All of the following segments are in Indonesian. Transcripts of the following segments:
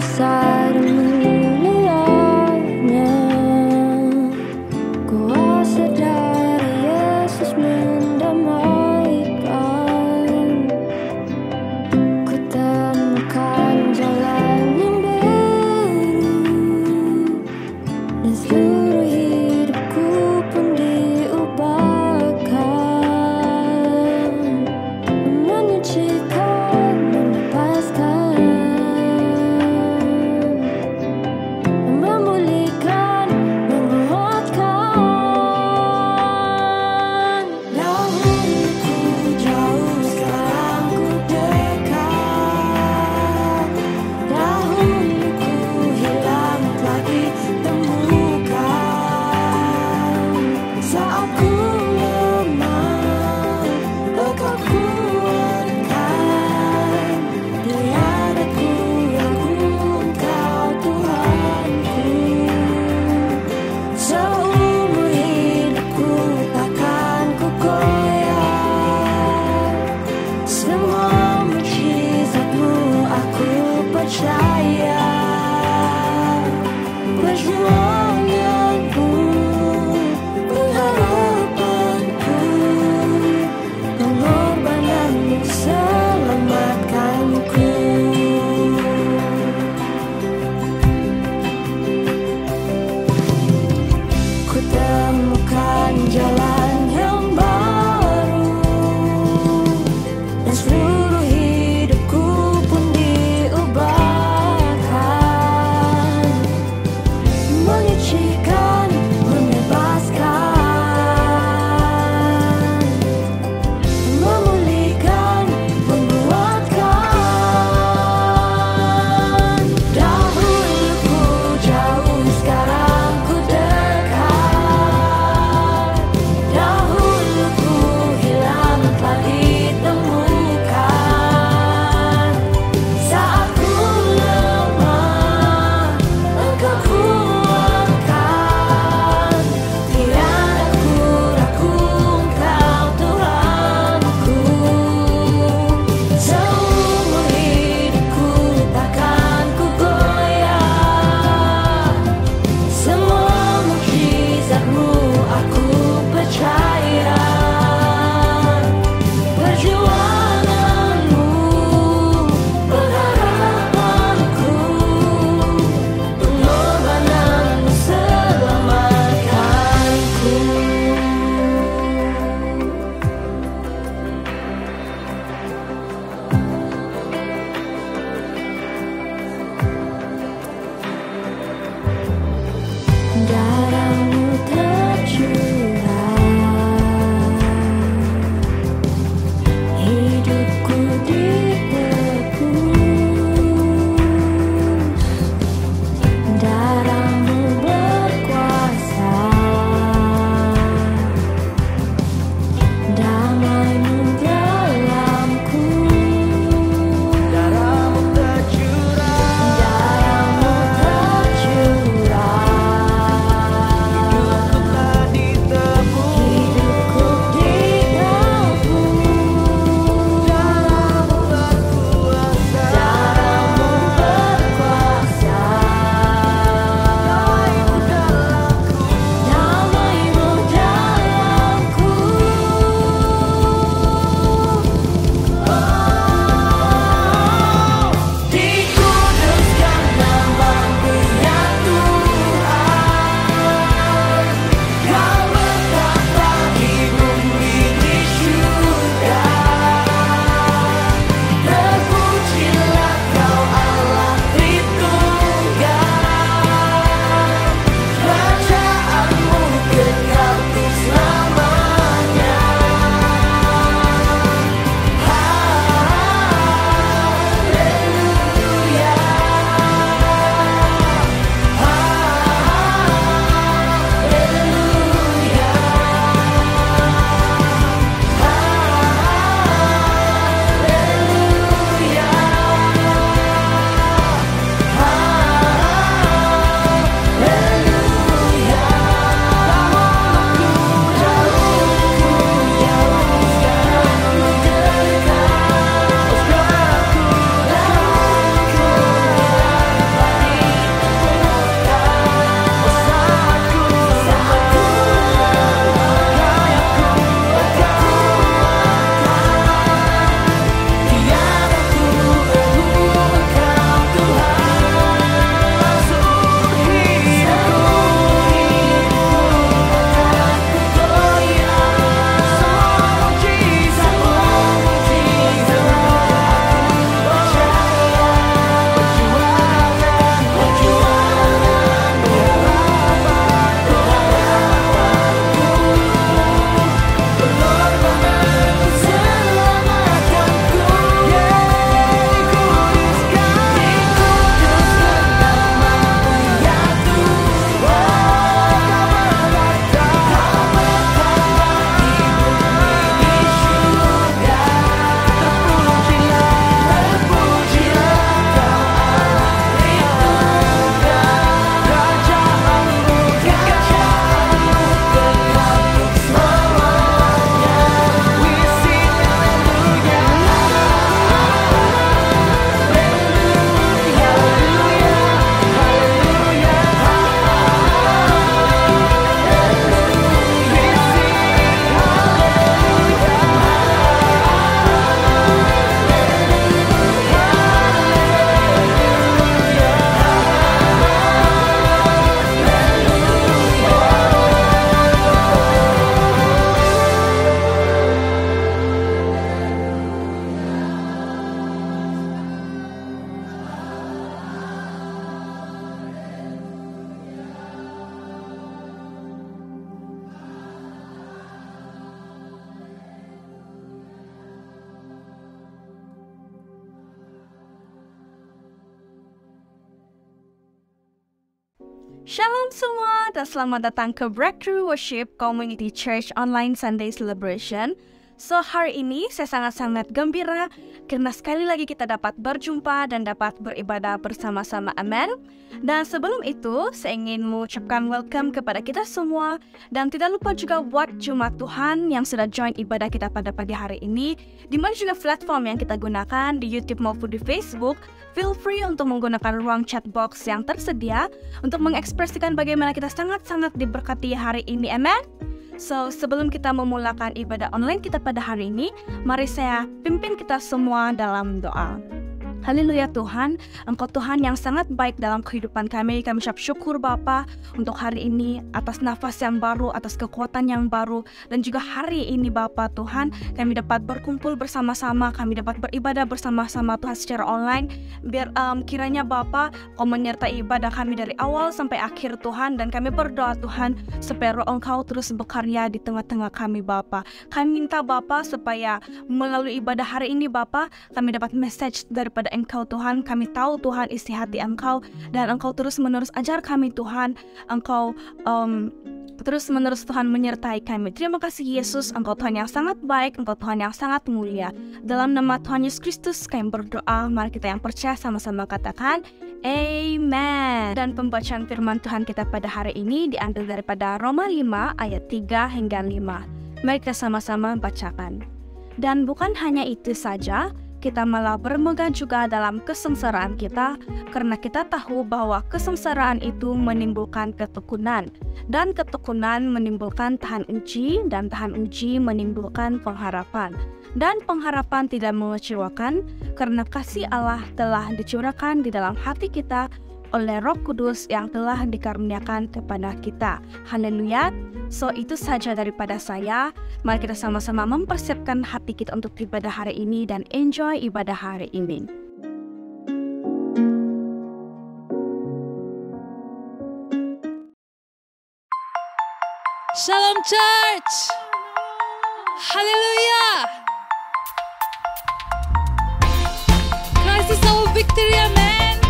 besar mulianya, kuasa dari Yesus mendamaikan. Ku temukan jalan yang baru, dan seluruh hidupku pun diubahkan, menyucikan, membebaskan, memulihkan, menguatkan. Dahulu ku jauh, sekarang ku dekat. Dahulu ku hilang, telah ditemukan. Saat ku lemah, Engkau kuatkan. Tiada ku ragu, Engkau Tuhanku. Seumur hidupku takkan ku goyah. Semua mujizat-Mu aku percaya. Perjuanganku, pengharapanku, pengorbanan-Mu selamatkanku. Ku temukan jalan yang baru, dan seluruh hidupku pun diubahkan, menyucikan, Shalom semua dan selamat datang ke Breakthrough Worship Community Church Online Sunday Celebration. So hari ini saya sangat-sangat gembira karena sekali lagi kita dapat berjumpa dan dapat beribadah bersama-sama, amin. Dan sebelum itu saya ingin mengucapkan welcome kepada kita semua. Dan tidak lupa juga buat jemaat Tuhan yang sudah join ibadah kita pada pagi hari ini, di mana juga platform yang kita gunakan di YouTube maupun di Facebook. Feel free untuk menggunakan ruang chat box yang tersedia untuk mengekspresikan bagaimana kita sangat-sangat diberkati hari ini, amin. So, sebelum kita memulakan ibadah online kita pada hari ini, mari saya pimpin kita semua dalam doa. Haleluya Tuhan, Engkau Tuhan yang sangat baik dalam kehidupan kami. Kami ucap syukur Bapa untuk hari ini atas nafas yang baru, atas kekuatan yang baru. Dan juga hari ini Bapa Tuhan, kami dapat berkumpul bersama-sama, kami dapat beribadah bersama-sama Tuhan secara online. Biar kiranya Bapa Kau menyertai ibadah kami dari awal sampai akhir Tuhan. Dan kami berdoa Tuhan supaya Roh Engkau terus berkarya di tengah-tengah kami Bapa. Kami minta Bapa supaya melalui ibadah hari ini Bapa, kami dapat message daripada Engkau Tuhan. Kami tahu Tuhan isi hati Engkau, dan Engkau terus-menerus ajar kami Tuhan. Engkau terus-menerus Tuhan menyertai kami. Terima kasih Yesus, Engkau Tuhan yang sangat baik, Engkau Tuhan yang sangat mulia. Dalam nama Tuhan Yesus Kristus kami berdoa. Mari kita yang percaya sama-sama katakan Amen. Dan pembacaan firman Tuhan kita pada hari ini diambil daripada Roma 5 ayat 3 hingga 5. Mari kita sama-sama bacakan. Dan bukan hanya itu saja, kita malah bermegah juga dalam kesengsaraan kita, karena kita tahu bahwa kesengsaraan itu menimbulkan ketekunan, dan ketekunan menimbulkan tahan uji, dan tahan uji menimbulkan pengharapan. Dan pengharapan tidak mengecewakan, karena kasih Allah telah dicurahkan di dalam hati kita oleh Roh Kudus yang telah dikaruniakan kepada kita. Haleluya. So itu saja daripada saya. Mari kita sama-sama mempersiapkan hati kita untuk ibadah hari ini dan enjoy ibadah hari ini. Shalom Church. Haleluya. Christ is our victory, amen.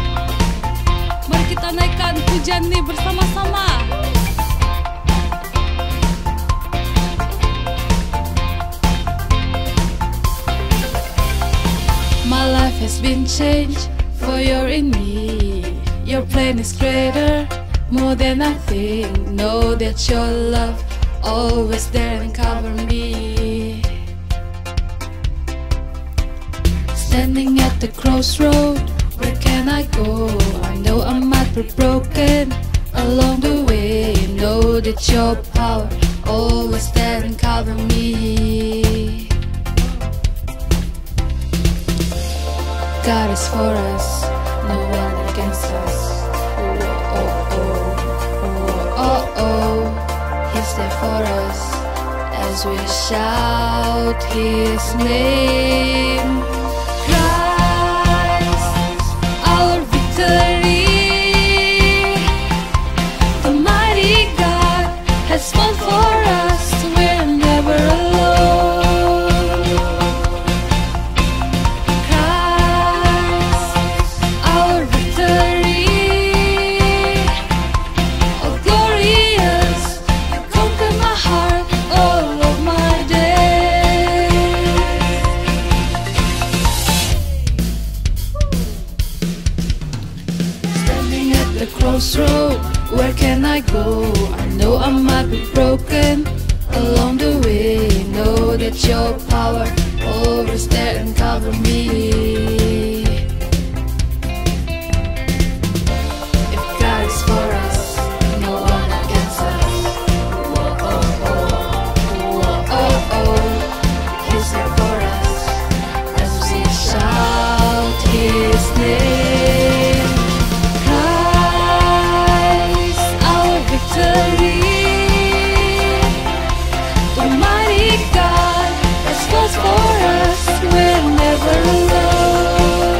Mari kita naikkan pujian ini bersama-sama. My life has been changed, for you're in me. Your plan is greater, more than I think. Know that your love always there and cover me. Standing at the crossroad, where can I go? I know I might be broken along the way. Know that your power always there and cover me. God is for us, no one against us. Oh, oh, oh, oh, oh, oh. He's there for us as we shout His name. Christ, our victory. The mighty God has fought for us. We're never alone. Crossroad, where can I go? I know I might be broken along the way. Know that your power always there and cover me. If God is for us, no one against us. Oh, oh, oh, oh, oh, oh. He's there for us as we shout His name. The mighty God has fought for us. We're never alone.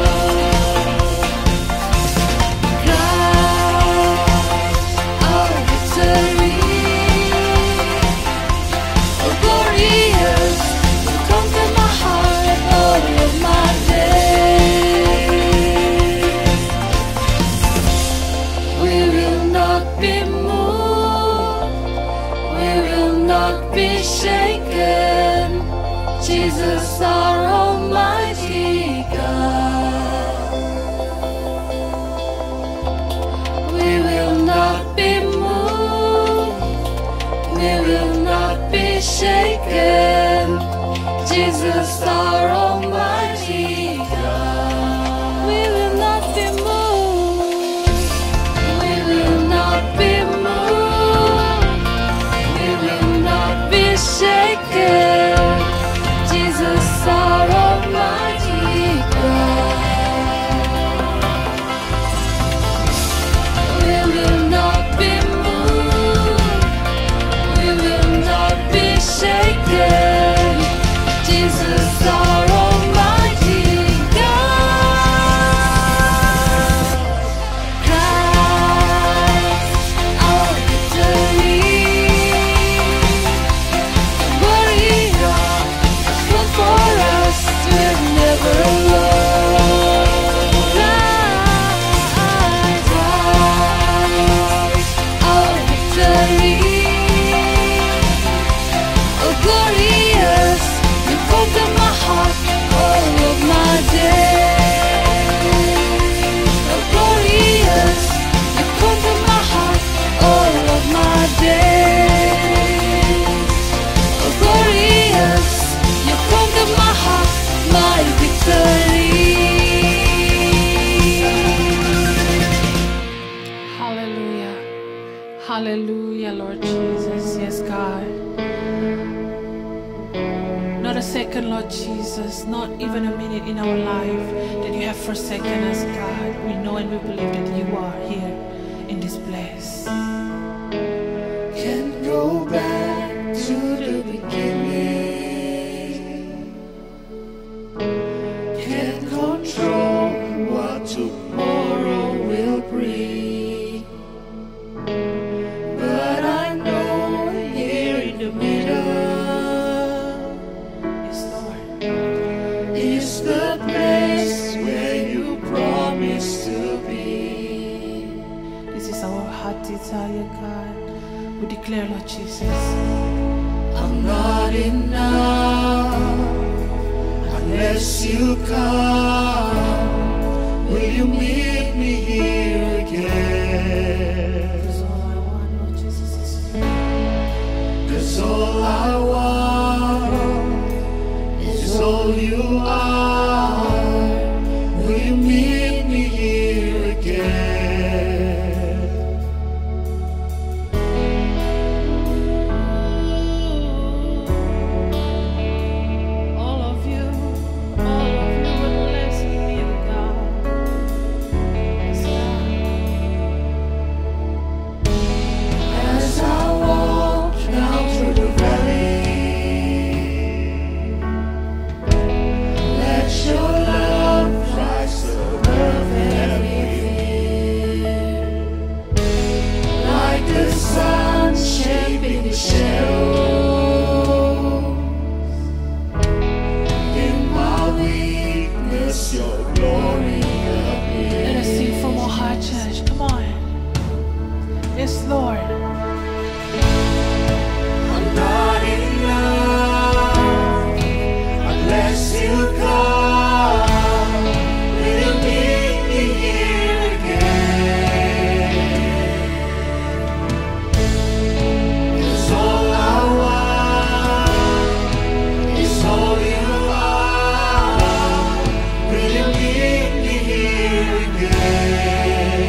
Jesus, our Almighty God. We will not be moved. We will not be moved. We will not be shaken. Jesus, our Almighty God. We will not be moved. We will not be shaken. Jesus, our Almighty God. Christ, our victory. Warrior, fought for us, we're never alone. Christ, our victory. Oh, glorious, you conquer my heart all of my days. Oh, glorious, you conquer my heart all of my days. Oh, glorious, you conquer my heart, my victory. Hallelujah. Hallelujah, Lord Jesus. Yes, God. Not a second, Lord Jesus, not even a minute in our life that you have forsaken us, God. We know and we believe that you are here in this place. Can't go back to the beginning. Can't control what tomorrow will bring. But I know here in the middle Yes, Lord. is the place where you promised to be. This is our heart desire, God. We declare, Lord Jesus, I'm not enough unless you come. Will you meet me here again? because all I want, Lord Jesus, is you. 'Cause all I want is all you are. Will you meet me here again? All of you will bless me, God. Yes, God. As I walk down through the valley, let your love rise above every fear. Like the sun shaping the shadows, in my weakness your glory appears. Let us sing from our heart, church. Come on. Yes, Lord. I'm not enough unless you come. Will you meet me here again? 'Cause all I want is all you are. Will you meet me here again?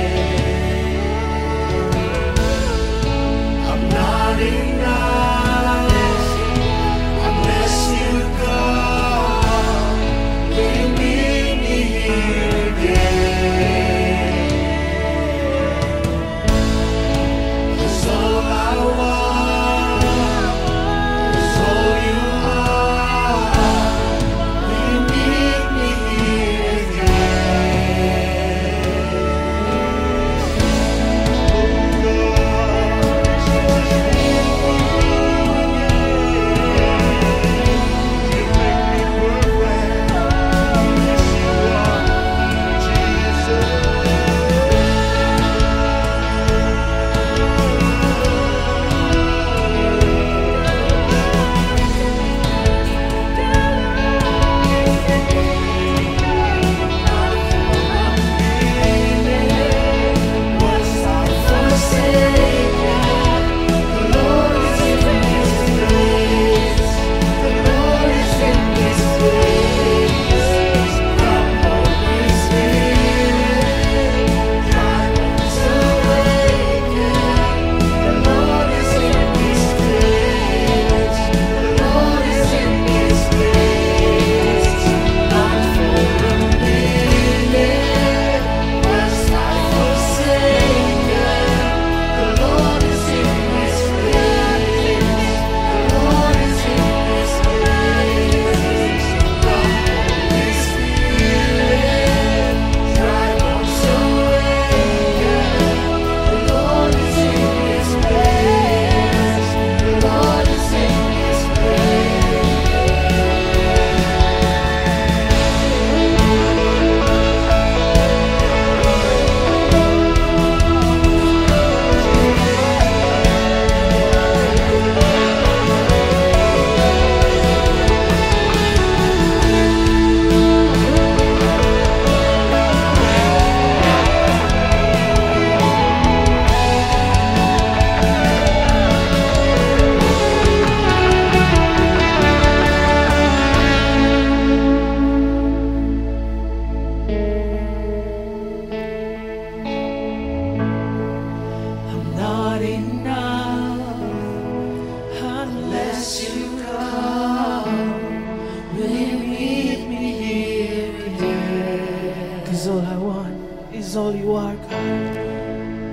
is all you are, God.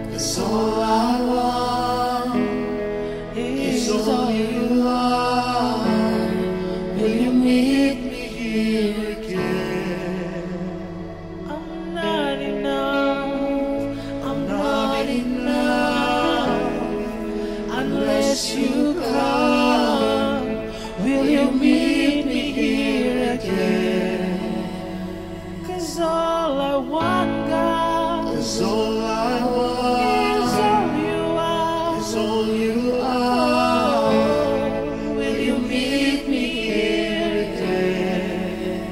'Cause all I want is all you are. Will you meet me here again? I'm not enough. I'm not Enough unless you come. Will you meet me here again? 'Cause all I want, God, 'Cause all I is want all you are. is all you are. Will You meet me here again.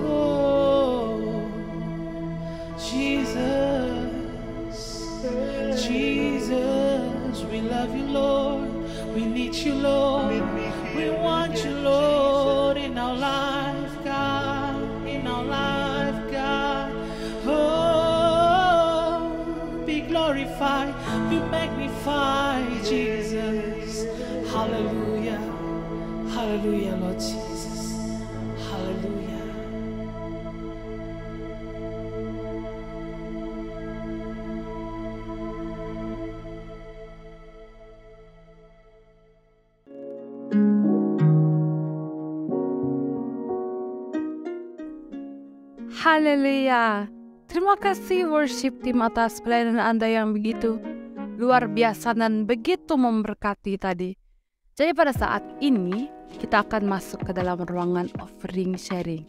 Oh, Jesus, Jesus, we love you, Lord. We need you, Lord. We want you, Lord, in our life, God. In our life, God. Oh, be glorified, be magnified, Jesus. Hallelujah. Hallelujah, Lord Jesus. Hallelujah. Haleluya. Terima kasih worship team atas pelayanan Anda yang begitu luar biasa dan begitu memberkati tadi. Jadi pada saat ini kita akan masuk ke dalam ruangan offering sharing.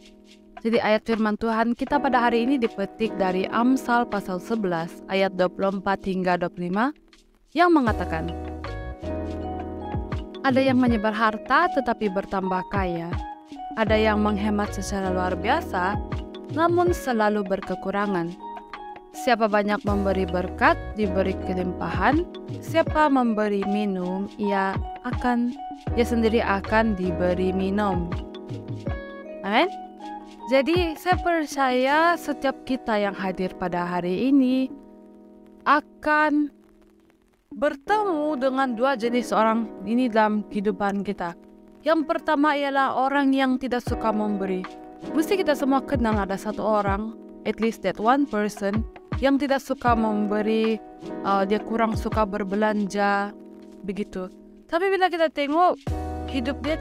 Jadi ayat firman Tuhan kita pada hari ini dipetik dari Amsal pasal 11 ayat 24 hingga 25 yang mengatakan, ada yang menyebar harta tetapi bertambah kaya. Ada yang menghemat secara luar biasa namun selalu berkekurangan. Siapa banyak memberi berkat, diberi kelimpahan. Siapa memberi minum, ia sendiri akan diberi minum. Amin. Jadi saya percaya setiap kita yang hadir pada hari ini akan bertemu dengan dua jenis orang ini dalam kehidupan kita. Yang pertama ialah orang yang tidak suka memberi. Mesti kita semua kenal ada satu orang, at least that one person, yang tidak suka memberi, dia kurang suka berbelanja, begitu. Tapi bila kita tengok, hidup dia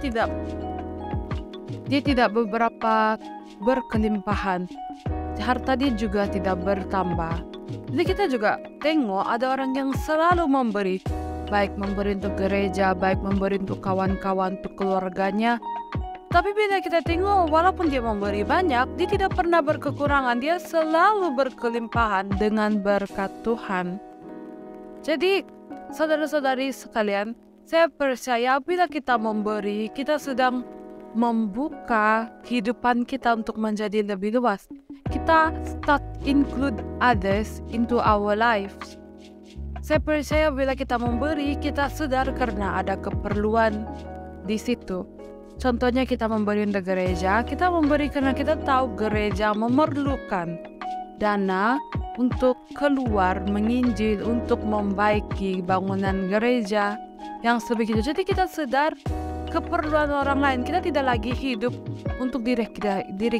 tidak beberapa berkelimpahan. Harta dia juga tidak bertambah. Jadi kita juga tengok ada orang yang selalu memberi, baik memberi untuk gereja, baik memberi untuk kawan-kawan, untuk keluarganya. Tapi bila kita tengok, walaupun dia memberi banyak, dia tidak pernah berkekurangan. Dia selalu berkelimpahan dengan berkat Tuhan. Jadi, saudara-saudari sekalian, saya percaya bila kita memberi, kita sedang membuka kehidupan kita untuk menjadi lebih luas. Kita start include others into our lives. Saya percaya bila kita memberi, kita sadar karena ada keperluan di situ. Contohnya kita memberi untuk gereja, kita memberi karena kita tahu gereja memerlukan dana untuk keluar menginjil, untuk membaiki bangunan gereja yang sebegitu. Jadi kita sadar keperluan orang lain. Kita tidak lagi hidup untuk diri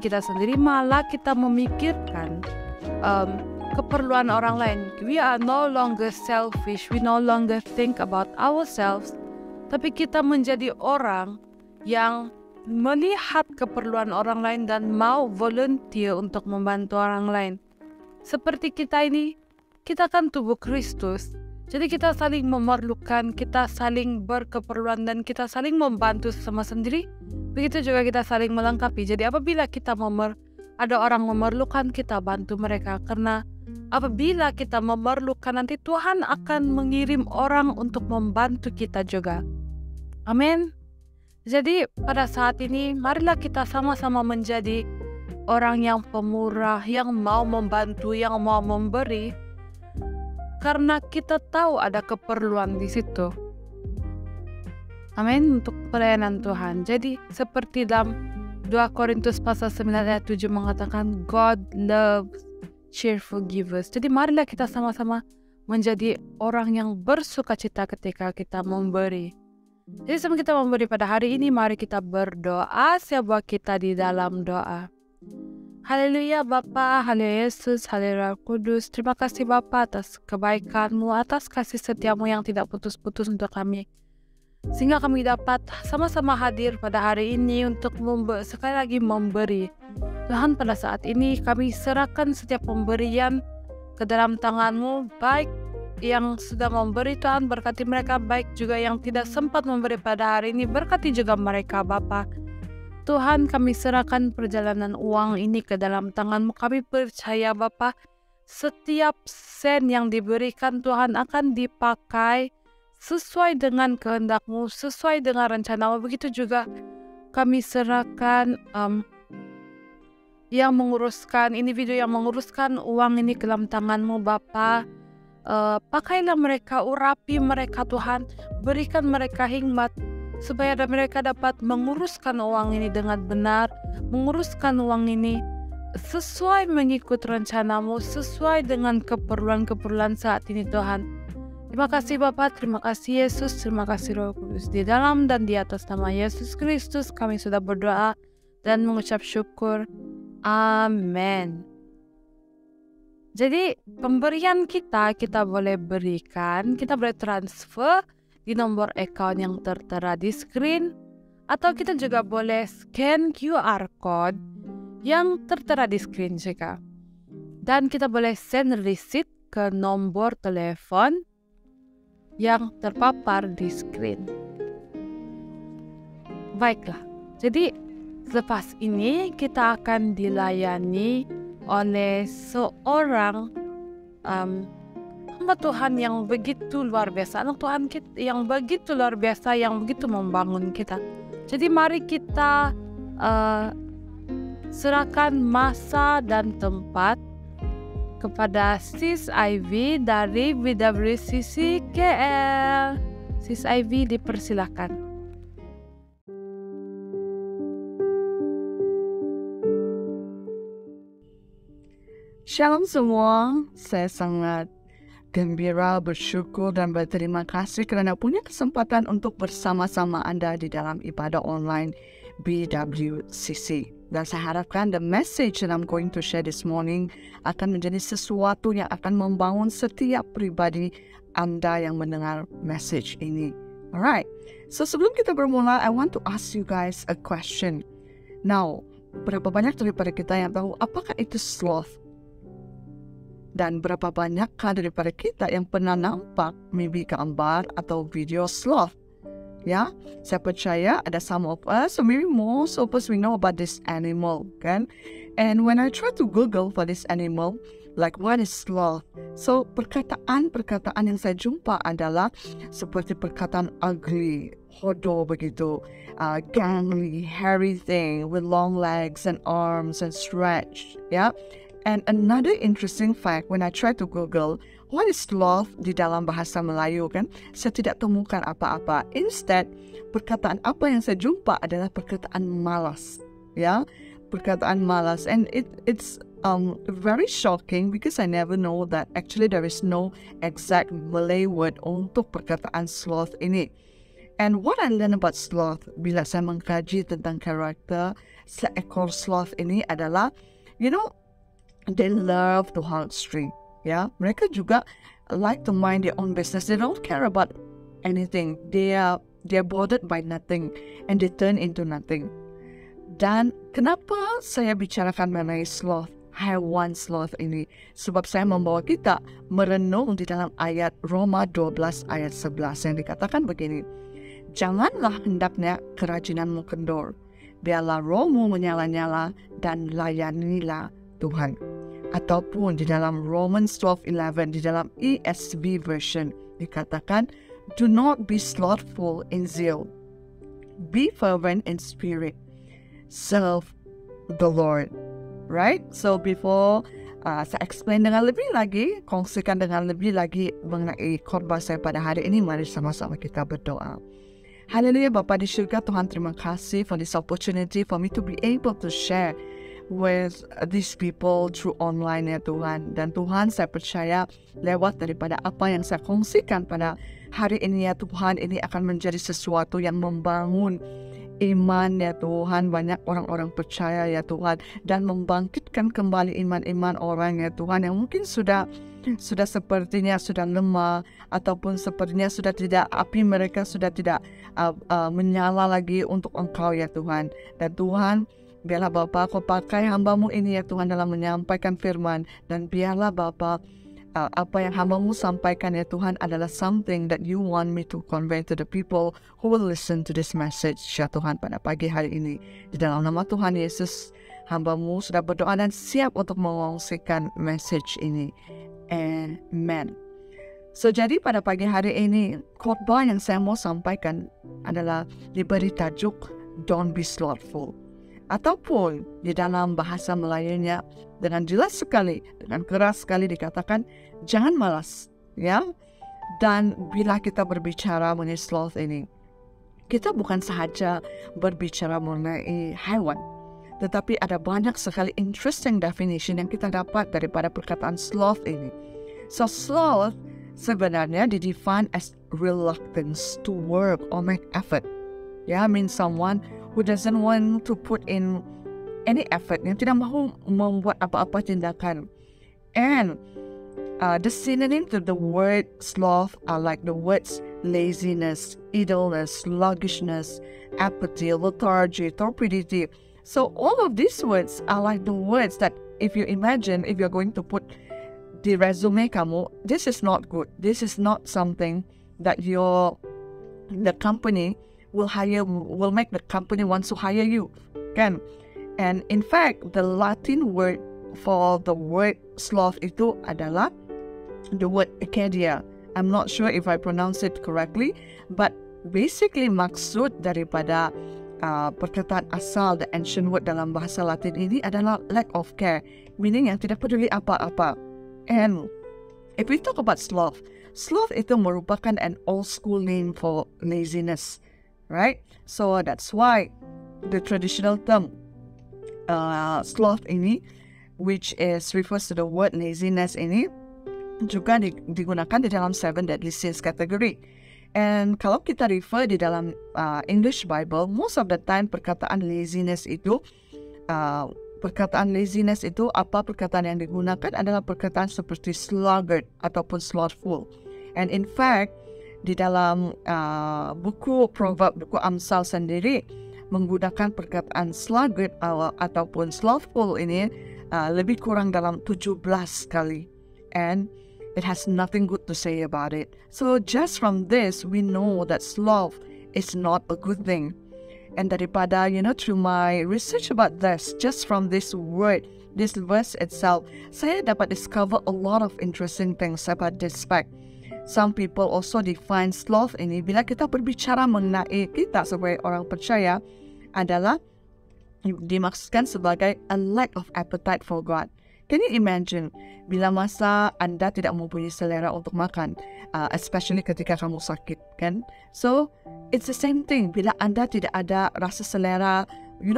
kita sendiri, malah kita memikirkan keperluan orang lain. We are no longer selfish, we no longer think about ourselves, tapi kita menjadi orang yang melihat keperluan orang lain dan mau volunteer untuk membantu orang lain. Seperti kita ini, kita kan tubuh Kristus. Jadi kita saling memerlukan, kita saling berkeperluan dan kita saling membantu sama sendiri. Begitu juga kita saling melengkapi. Jadi apabila kita ada orang memerlukan, kita bantu mereka. Karena apabila kita memerlukan, nanti Tuhan akan mengirim orang untuk membantu kita juga. Amin. Jadi pada saat ini, marilah kita sama-sama menjadi orang yang pemurah, yang mau membantu, yang mau memberi. Karena kita tahu ada keperluan di situ. Amin, untuk pelayanan Tuhan. Jadi seperti dalam 2 Korintus pasal 9 ayat 7 mengatakan, God loves cheerful givers. Jadi marilah kita sama-sama menjadi orang yang bersukacita ketika kita memberi. Jadi sebelum kita memberi pada hari ini, mari kita berdoa. Saya bawa kita di dalam doa. Haleluya Bapa, haleluya Yesus, haleluya Roh Kudus. Terima kasih Bapa atas kebaikan-Mu, atas kasih setia-Mu yang tidak putus-putus untuk kami. Sehingga kami dapat sama-sama hadir pada hari ini untuk sekali lagi memberi. Tuhan, pada saat ini kami serahkan setiap pemberian ke dalam tangan-Mu, baik yang sudah memberi Tuhan, berkati mereka, baik juga yang tidak sempat memberi pada hari ini, berkati juga mereka Bapa. Tuhan, kami serahkan perjalanan uang ini ke dalam tangan-Mu. Kami percaya Bapa, setiap sen yang diberikan Tuhan akan dipakai sesuai dengan kehendak-Mu, sesuai dengan rencana-Mu. Begitu juga kami serahkan yang menguruskan, individu yang menguruskan uang ini ke dalam tangan-Mu Bapa. Pakailah mereka, urapi mereka Tuhan, berikan mereka hikmat supaya mereka dapat menguruskan uang ini dengan benar, menguruskan uang ini sesuai mengikut rencana-Mu, sesuai dengan keperluan-keperluan saat ini Tuhan. Terima kasih Bapa, terima kasih Yesus, terima kasih Roh Kudus. Di dalam dan di atas nama Yesus Kristus kami sudah berdoa dan mengucap syukur. Amin. Jadi pemberian kita boleh berikan, kita boleh transfer di nomor account yang tertera di screen, atau kita juga boleh scan QR code yang tertera di screen juga. Dan kita boleh send receipt ke nomor telepon yang terpapar di screen. Baiklah, jadi lepas ini kita akan dilayani oleh seorang hamba Tuhan yang begitu luar biasa, anak Tuhan yang begitu luar biasa, yang begitu membangun kita. Jadi mari kita serahkan masa dan tempat kepada Sis Ivy dari BWCC KL. Sis Ivy, dipersilakan. Shalom semua, saya sangat gembira, bersyukur dan berterima kasih kerana punya kesempatan untuk bersama-sama anda di dalam ibadah online BWCC. Dan saya harapkan the message that I'm going to share this morning akan menjadi sesuatu yang akan membangun setiap pribadi anda yang mendengar message ini. Alright, so sebelum kita bermula, I want to ask you guys a question. Now, berapa banyak daripada kita yang tahu apakah itu sloth? Dan berapa banyakkah daripada kita yang pernah nampak maybe gambar atau video sloth? Ya, saya percaya ada some of us, or maybe most of us, we know about this animal, kan? And when I try to Google for this animal, like what is sloth? So perkataan-perkataan yang saya jumpa adalah seperti perkataan ugly, hodo begitu, gangly, hairy thing with long legs and arms and stretched, ya. And another interesting fact, when I try to Google, what is sloth di dalam bahasa Melayu, kan? Saya tidak temukan apa-apa. Instead, perkataan apa yang saya jumpa adalah perkataan malas. Ya, perkataan malas. And it's very shocking because I never know that actually there is no exact Malay word untuk perkataan sloth ini. And what I learn about sloth, bila saya mengkaji tentang karakter seekor sloth ini adalah, you know, they love to heartstring. Ya, mereka juga like to mind their own business. They don't care about anything. They're bothered by nothing, and they turn into nothing. Dan kenapa saya bicarakan mengenai sloth, hewan sloth ini? Sebab saya membawa kita merenung di dalam ayat Roma 12 ayat 11 yang dikatakan begini. Janganlah hendaknya kerajinanmu kendor, biarlah rohmu menyala-nyala dan layanilah Tuhan. Ataupun di dalam Romans 12:11 di dalam ESV version dikatakan, do not be slothful in zeal, be fervent in spirit, serve the Lord. Right? So before saya explain dengan lebih lagi, kongsikan dengan lebih lagi mengenai khotbah saya pada hari ini, mari sama-sama kita berdoa. Haleluya Bapa di syurga, Tuhan terima kasih for this opportunity for me to be able to share with these people through online ya Tuhan. Dan Tuhan, saya percaya lewat daripada apa yang saya kongsikan pada hari ini ya Tuhan, ini akan menjadi sesuatu yang membangun iman ya Tuhan, banyak orang-orang percaya ya Tuhan, dan membangkitkan kembali iman-iman orang ya Tuhan yang mungkin sudah sepertinya sudah lemah, ataupun sepertinya sudah tidak, api mereka sudah tidak menyala lagi untuk Engkau ya Tuhan. Dan Tuhan, biarlah Bapa, Kau pakai hamba-Mu ini ya Tuhan dalam menyampaikan firman, dan biarlah Bapa, apa yang hamba-Mu sampaikan ya Tuhan adalah something that you want me to convey to the people who will listen to this message ya Tuhan pada pagi hari ini. Di dalam nama Tuhan Yesus, hamba-Mu sudah berdoa dan siap untuk mengongsikan message ini. Amen. So, jadi pada pagi hari ini, khotbah yang saya mau sampaikan adalah diberi tajuk Don't Be Slothful. Ataupun di dalam bahasa Melayunya dengan jelas sekali, dengan keras sekali dikatakan jangan malas, ya. Dan bila kita berbicara mengenai sloth ini, kita bukan sahaja berbicara mengenai hewan, tetapi ada banyak sekali interesting definition yang kita dapat daripada perkataan sloth ini. So sloth sebenarnya didefine as reluctance to work or make effort. Ya, means someone who doesn't want to put in any effort, yang tidak mahu membuat apa-apa tindakan. And the synonym to the word sloth are like the words laziness, idleness, sluggishness, apathy, lethargy, torpidity. So all of these words are like the words that if you imagine, if you're going to put the resume kamu, this is not good. This is not something that the company will make the company wants to hire you, kan? And in fact, the Latin word for the word sloth itu adalah the word acedia. I'm not sure if I pronounce it correctly, but basically maksud daripada perkataan asal the ancient word dalam bahasa Latin ini adalah lack of care, meaning yang tidak peduli apa-apa. And if we talk about sloth itu merupakan an old school name for laziness. Right? So that's why the traditional term sloth ini, which refers to the word laziness ini, juga digunakan di dalam 7 deadly sins category. And kalau kita refer di dalam English Bible, most of the time perkataan laziness itu apa perkataan yang digunakan adalah perkataan seperti sluggard ataupun slothful. And in fact, di dalam buku Proverb, buku Amsal sendiri menggunakan perkataan sluggard ataupun slothful ini lebih kurang dalam 17 kali. And it has nothing good to say about it. So just from this, we know that sloth is not a good thing. And daripada, through my research about this, just from this word, this verse itself, saya dapat discover a lot of interesting things about this fact. Some people also define sloth ini, bila kita berbicara mengenai kita sebagai orang percaya, adalah dimaksudkan sebagai a lack of appetite for God. Can you imagine bila masa Anda tidak mempunyai selera untuk makan, especially ketika kamu sakit, kan? So it's the same thing. Bila Anda tidak ada rasa selera, you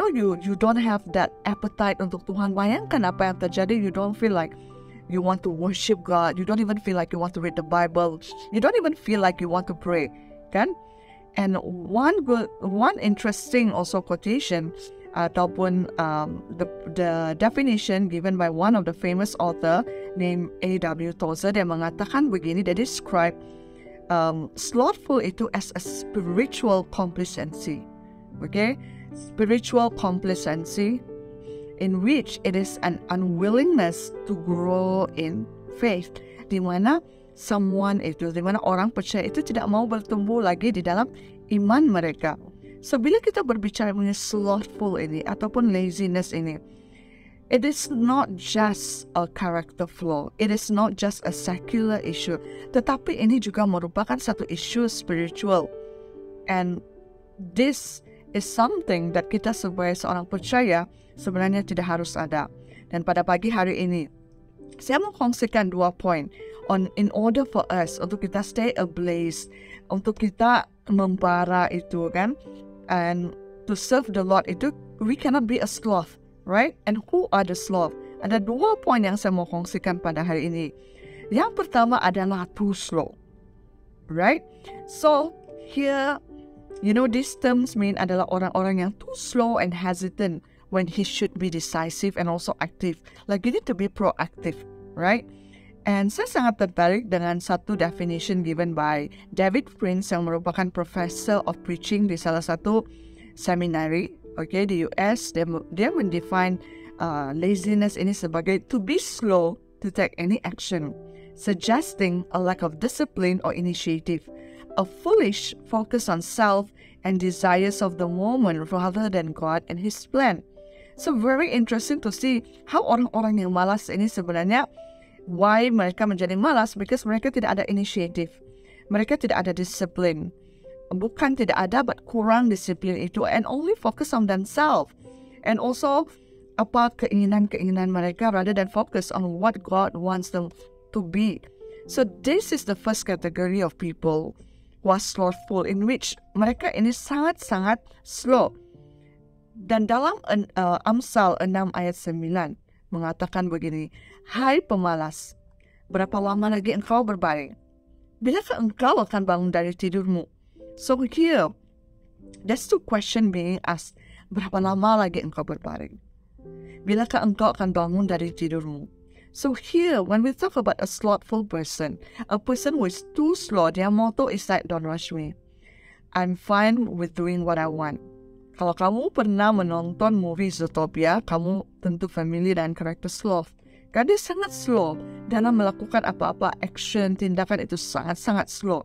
don't have that appetite untuk Tuhan. Bayangkan apa yang terjadi. You don't feel like you want to worship God. You don't even feel like you want to read the Bible. You don't even feel like you want to pray, kan? And one interesting also quotation ataupun the definition given by one of the famous author named A.W. Tozer, dia mengatakan begini, they describe slothful itu as a spiritual complacency. Okay, spiritual complacency in which it is an unwillingness to grow in faith, di mana orang percaya itu tidak mau bertumbuh lagi di dalam iman mereka. So bila kita berbicara mengenai slothful ini ataupun laziness ini, it is not just a character flaw, it is not just a secular issue, tetapi ini juga merupakan satu isu spiritual. And this is something that kita sebagai seorang percaya sebenarnya tidak harus ada. Dan pada pagi hari ini, saya mau kongsikan 2 poin in order for us untuk kita stay ablaze, untuk kita membara itu, kan, and to serve the Lord itu, we cannot be a sloth, right? And who are the sloth? Ada 2 poin yang saya mau kongsikan pada hari ini. Yang pertama adalah too slow, right? So here You know, these terms mean adalah orang-orang yang too slow and hesitant when he should be decisive and also active. Like you need to be proactive, right? And saya sangat tertarik dengan satu definition given by David Prince yang merupakan professor of preaching di salah satu seminary, okay, di US. Dia mendefine laziness ini sebagai to be slow to take any action, suggesting a lack of discipline or initiative, a foolish focus on self and desires of the moment rather than God and His plan. So very interesting to see how orang-orang yang malas ini sebenarnya, why mereka menjadi malas, because mereka tidak ada initiative, mereka tidak ada disiplin, bukan tidak ada, but kurang disiplin itu, and only focus on themselves, and also apa keinginan-keinginan mereka rather than focus on what God wants them to be. So this is the first category of people who are slothful, in which mereka ini sangat-sangat slow. Dan dalam Amsal 6 ayat 9 mengatakan begini, hai pemalas, berapa lama lagi engkau berbaring? Bilakah engkau akan bangun dari tidurmu? So here, there's two questions being asked. Berapa lama lagi engkau berbaring? Bilakah engkau akan bangun dari tidurmu? So here, when we talk about a slothful person, a person who is too slow, their motto is like, don't rush me. I'm fine with doing what I want. Kalau kamu pernah menonton movie Zootopia, kamu tentu familiar dengan karakter sloth. Karena dia sangat slow dalam melakukan apa-apa action, tindakan itu sangat-sangat slow.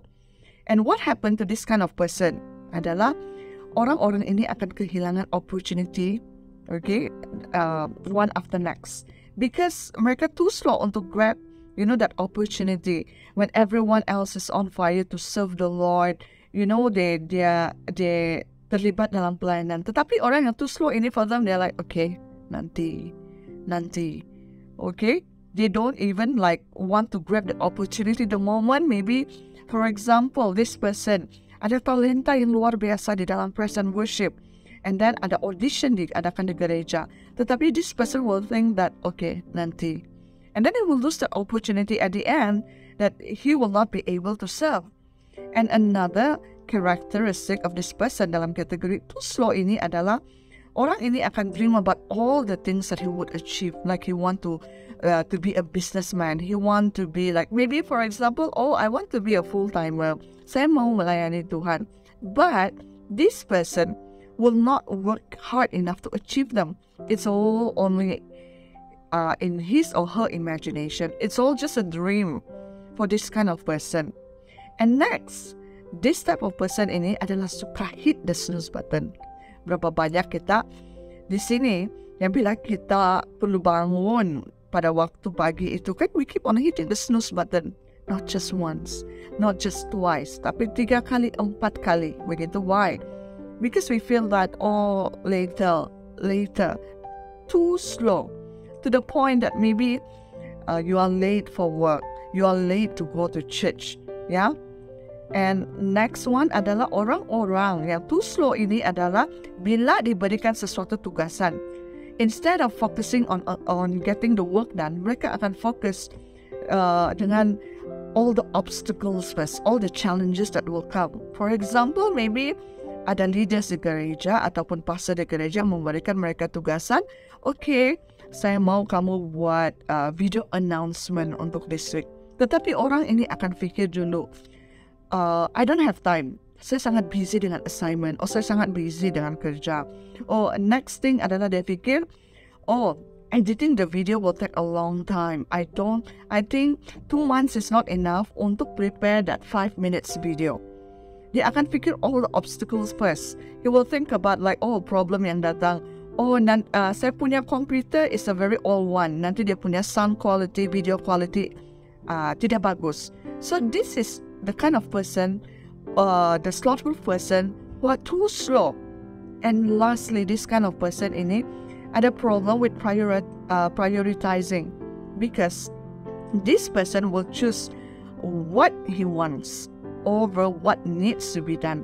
And what happened to this kind of person adalah orang-orang ini akan kehilangan opportunity, okay, one after next. Because mereka too slow untuk grab, you know, that opportunity when everyone else is on fire to serve the Lord. You know, they terlibat dalam pelayanan. Tetapi orang yang too slow ini, for them, they're like, okay, nanti. Okay? They don't even like want to grab the opportunity the moment. Maybe, for example, this person ada talenta yang luar biasa di dalam praise and worship. And then ada audition diadakan di gereja. Tetapi this person will think that, okay, nanti. And then he will lose the opportunity at the end that he will not be able to serve. And another characteristic of this person dalam kategori too slow ini adalah orang ini akan dream about all the things that he would achieve. Like he want to be a businessman. He want to be like, maybe for example, I want to be a full-timer. Saya mau melayani Tuhan. But this person will not work hard enough to achieve them. It's all only in his or her imagination. It's all just a dream for this kind of person. And next, this type of person ini adalah suka hit the snooze button. Berapa banyak kita di sini yang bila kita perlu bangun pada waktu pagi itu, kan we keep on hitting the snooze button. Not just once, not just twice, tapi 3 kali, 4 kali. Begitu. Why? Because we feel that, later, too slow. To the point that maybe you are late for work, you are late to go to church, yeah? And next one adalah orang-orang yang too slow ini adalah bila diberikan sesuatu tugasan, instead of focusing on getting the work done, mereka akan fokus dengan all the obstacles first, all the challenges that will come. For example, maybe ada leaders di gereja ataupun pastor di gereja memberikan mereka tugasan, okay, saya mau kamu buat video announcement untuk this week. Tetapi orang ini akan fikir dulu, I don't have time. Saya sangat busy dengan assignment. Saya sangat busy dengan kerja. Next thing adalah dia fikir, editing the video will take a long time. I think 2 months is not enough untuk prepare that 5 minutes video. Dia akan fikir all the obstacles first. He will think about like, problem yang datang. Saya punya computer is a very old one. Nanti dia punya sound quality, video quality tidak bagus. So this is the kind of person, the slothful person who are too slow. And lastly, this kind of person ini ada problem with prioritizing, because this person will choose what he wants over what needs to be done.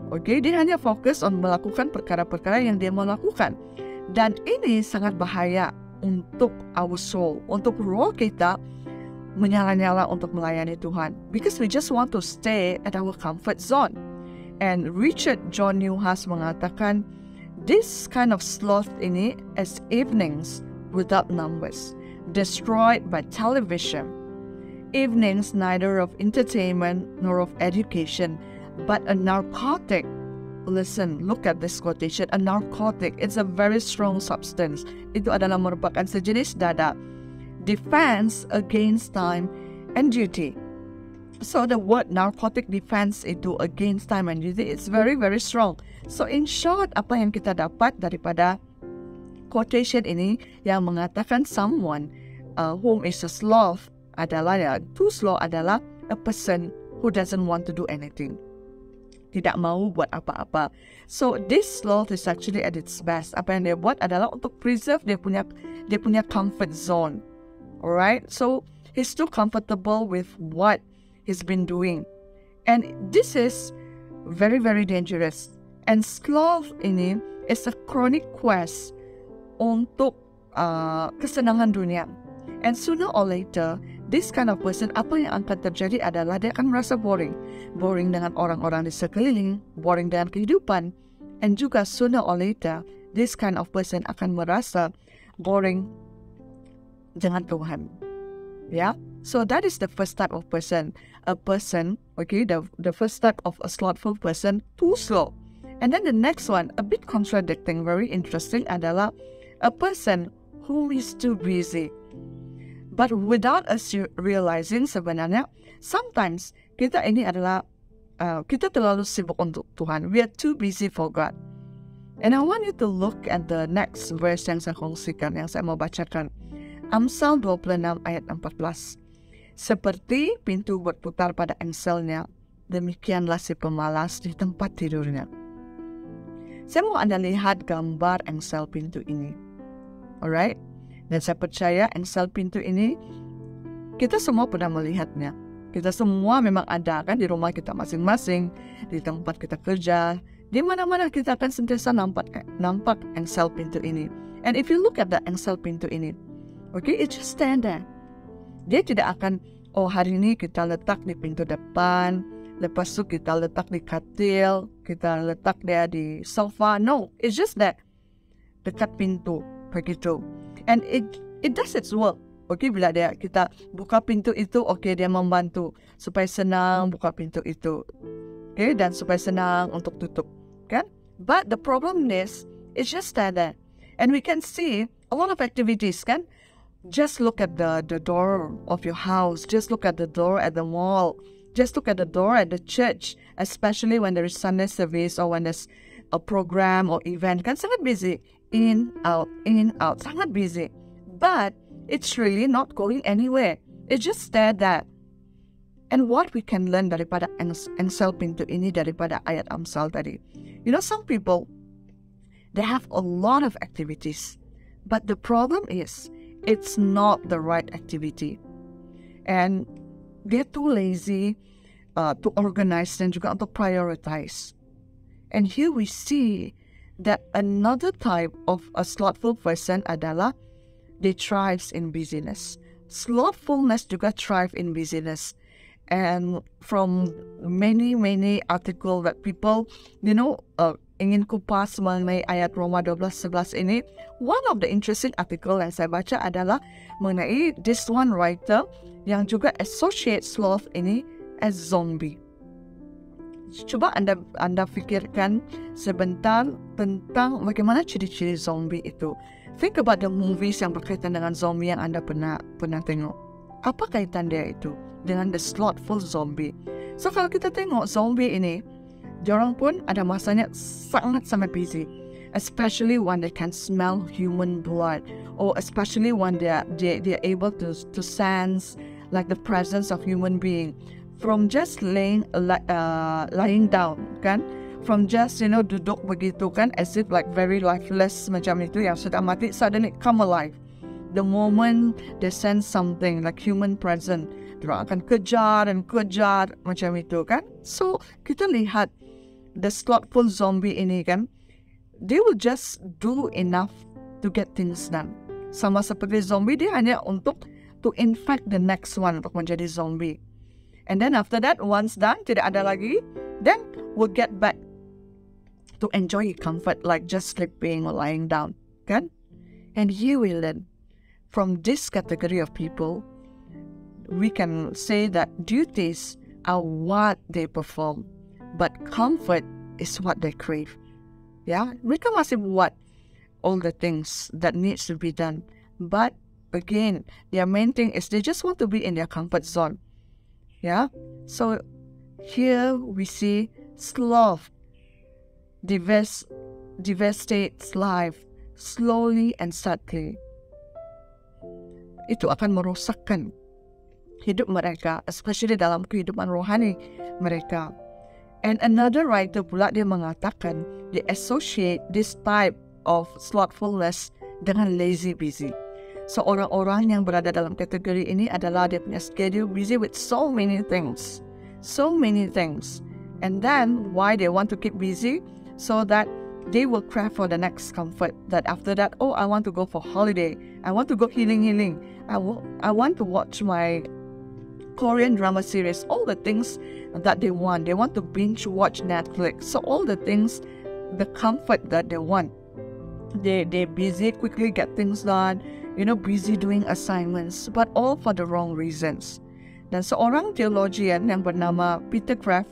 Okay, dia hanya fokus on melakukan perkara-perkara yang dia mau lakukan. Dan ini sangat bahaya untuk our soul, untuk roh kita menyala-nyala untuk melayani Tuhan. Because we just want to stay at our comfort zone. And Richard John Newhouse mengatakan, this kind of sloth ini as evenings without numbers, destroyed by television. Evenings neither of entertainment nor of education, but a narcotic. Listen, look at this quotation. A narcotic, it's a very strong substance. Itu adalah merupakan sejenis dada. Defense against time and duty. So the word narcotic defense itu against time and duty, it's very, very strong. So in short, apa yang kita dapat daripada quotation ini yang mengatakan someone whom is a sloth adalah, too slow adalah a person who doesn't want to do anything. Tidak mau buat apa-apa. So this sloth is actually at its best. Apa yang dia buat adalah untuk preserve dia punya comfort zone. Alright? So he's too comfortable with what he's been doing. And this is very, very dangerous. And sloth ini is a chronic quest untuk kesenangan dunia. And sooner or later, this kind of person, apa yang akan terjadi adalah dia akan merasa boring. Boring dengan orang-orang di sekeliling, boring dengan kehidupan. And juga sooner or later, this kind of person akan merasa boring dengan Tuhan. Yeah? So that is the first type of person. A person, okay, the first type of a slothful person, too slow. And then the next one, a bit contradicting, very interesting, adalah a person who is too busy. But without us realizing sebenarnya, sometimes kita ini adalah, kita terlalu sibuk untuk Tuhan. We are too busy for God. And I want you to look at the next verse yang saya kongsikan, yang saya mau bacakan. Amsal 26 ayat 14. Seperti pintu berputar pada engselnya, demikianlah si pemalas di tempat tidurnya. Saya mau Anda lihat gambar engsel pintu ini. Alright? Dan saya percaya engsel pintu ini, kita semua pernah melihatnya. Kita semua memang ada kan di rumah kita masing-masing, di tempat kita kerja, di mana-mana kita akan sentiasa nampak engsel pintu ini. And if you look at the engsel pintu ini, okay, it just stand there. Dia tidak akan, oh hari ini kita letak di pintu depan, lepas itu kita letak di katil, kita letak dia di sofa. No, it's just that dekat pintu begitu. And it does its work. Okay, bila kita buka pintu itu, okay, dia membantu supaya senang buka pintu itu. Okay, dan supaya senang untuk tutup, kan? But the problem is, it's just there. And we can see a lot of activities, kan? Just look at the door of your house. Just look at the door at the mall. Just look at the door at the church, especially when there is Sunday service or when there's a program or event. Kan sangat busy. In, out, sangat busy. But it's really not going anywhere. It's just there. And what we can learn daripada engsel pintu ini, daripada ayat Amsal tadi. You know, some people, they have a lot of activities. But the problem is, it's not the right activity. And they're too lazy to organize dan juga untuk prioritize. And here we see that another type of a slothful person adalah they thrives in busyness. Slothfulness juga thrive in busyness. And from many article that people, you know, ingin kupas mengenai ayat Roma 12:11 ini, one of the interesting article yang saya baca adalah mengenai this one writer yang juga associate sloth ini as zombie. Coba anda fikirkan sebentar tentang bagaimana ciri-ciri zombie itu. Think about the movies yang berkaitan dengan zombie yang Anda pernah tengok. Apa kaitan dia itu dengan the slothful zombie? So kalau kita tengok zombie ini, diorang pun ada masanya sangat busy, especially when they can smell human blood, or especially when they're able to sense like the presence of human being. From just lying down, kan? From just, you know, duduk begitu kan, as if like very lifeless macam itu yang sudah mati, suddenly come alive. The moment they sense something like human presence, mereka akan kejar macam itu kan. So kita lihat the slothful zombie ini kan, they will just do enough to get things done. Sama seperti zombie, dia hanya untuk to infect the next one untuk menjadi zombie. And then after that, once done, tidak ada lagi, then we'll get back to enjoy your comfort, like just sleeping or lying down, kan? And you will learn from this category of people. We can say that duties are what they perform, but comfort is what they crave. Ya, mereka masih buat all the things that needs to be done, but again, their main thing is they just want to be in their comfort zone. Yeah, so here we see sloth devastates life slowly and subtly. Itu akan merosakkan hidup mereka, especially dalam kehidupan rohani mereka. And another writer pula dia mengatakan they associate this type of slothfulness dengan lazy busy. So orang-orang yang berada dalam kategori ini adalah dia punya schedule busy with so many things. And then why they want to keep busy? So that they will crave for the next comfort. That after that, oh, I want to go for holiday. I want to go healing. I want to watch my Korean drama series. All the things that they want. They want to binge watch Netflix. So all the things, the comfort that they want. They're busy, quickly get things done. Busy doing assignments. But all for the wrong reasons. Dan seorang theologian yang bernama Peter Kraft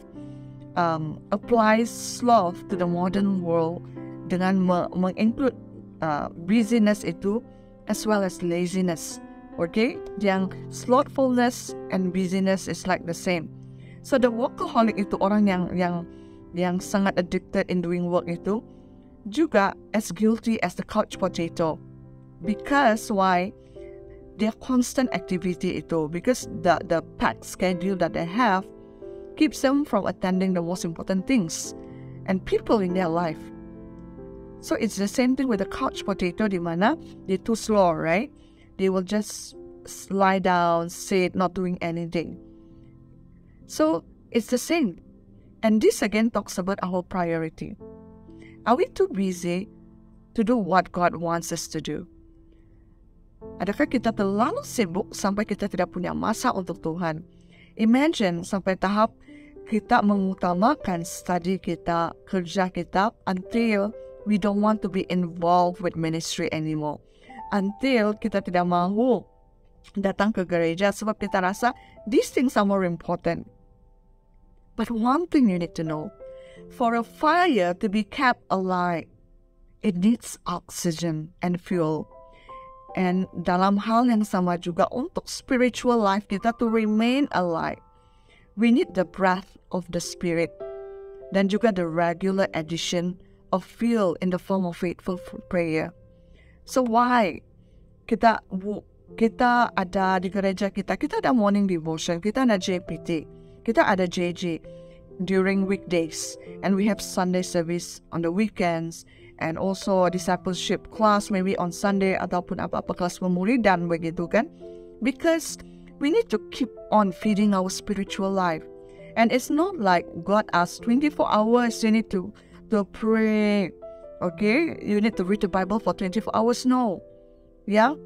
applies sloth to the modern world dengan menginclude busyness itu as well as laziness. Okay, yang slothfulness and busyness is like the same. So the workaholic itu orang yang sangat addicted in doing work itu juga as guilty as the couch potato. Because why? Their constant activity itu, because the packed schedule that they have keeps them from attending the most important things and people in their life. So it's the same thing with the couch potato, di mana they're too slow, right? They will just lie down, sit, not doing anything. So it's the same. And this again talks about our priority. Are we too busy to do what God wants us to do? Adakah kita terlalu sibuk sampai kita tidak punya masa untuk Tuhan? Imagine sampai tahap kita mengutamakan study kita, kerja kita, until we don't want to be involved with ministry anymore. Until kita tidak mahu datang ke gereja sebab kita rasa these things are more important. But one thing you need to know, for a fire to be kept alive, it needs oxygen and fuel. And dalam hal yang sama juga untuk spiritual life kita to remain alive, we need the breath of the Spirit dan juga the regular addition of fuel in the form of faithful prayer. So why? Kita ada di gereja kita ada morning devotion, kita ada JPT, kita ada JJ during weekdays, and we have Sunday service on the weekends, and also a discipleship class maybe on Sunday ataupun apa-apa kelas pemuridan begitu kan? Because we need to keep on feeding our spiritual life. And it's not like God asks 24 hours you need to pray. Okay? You need to read the Bible for 24 hours. No. Yeah?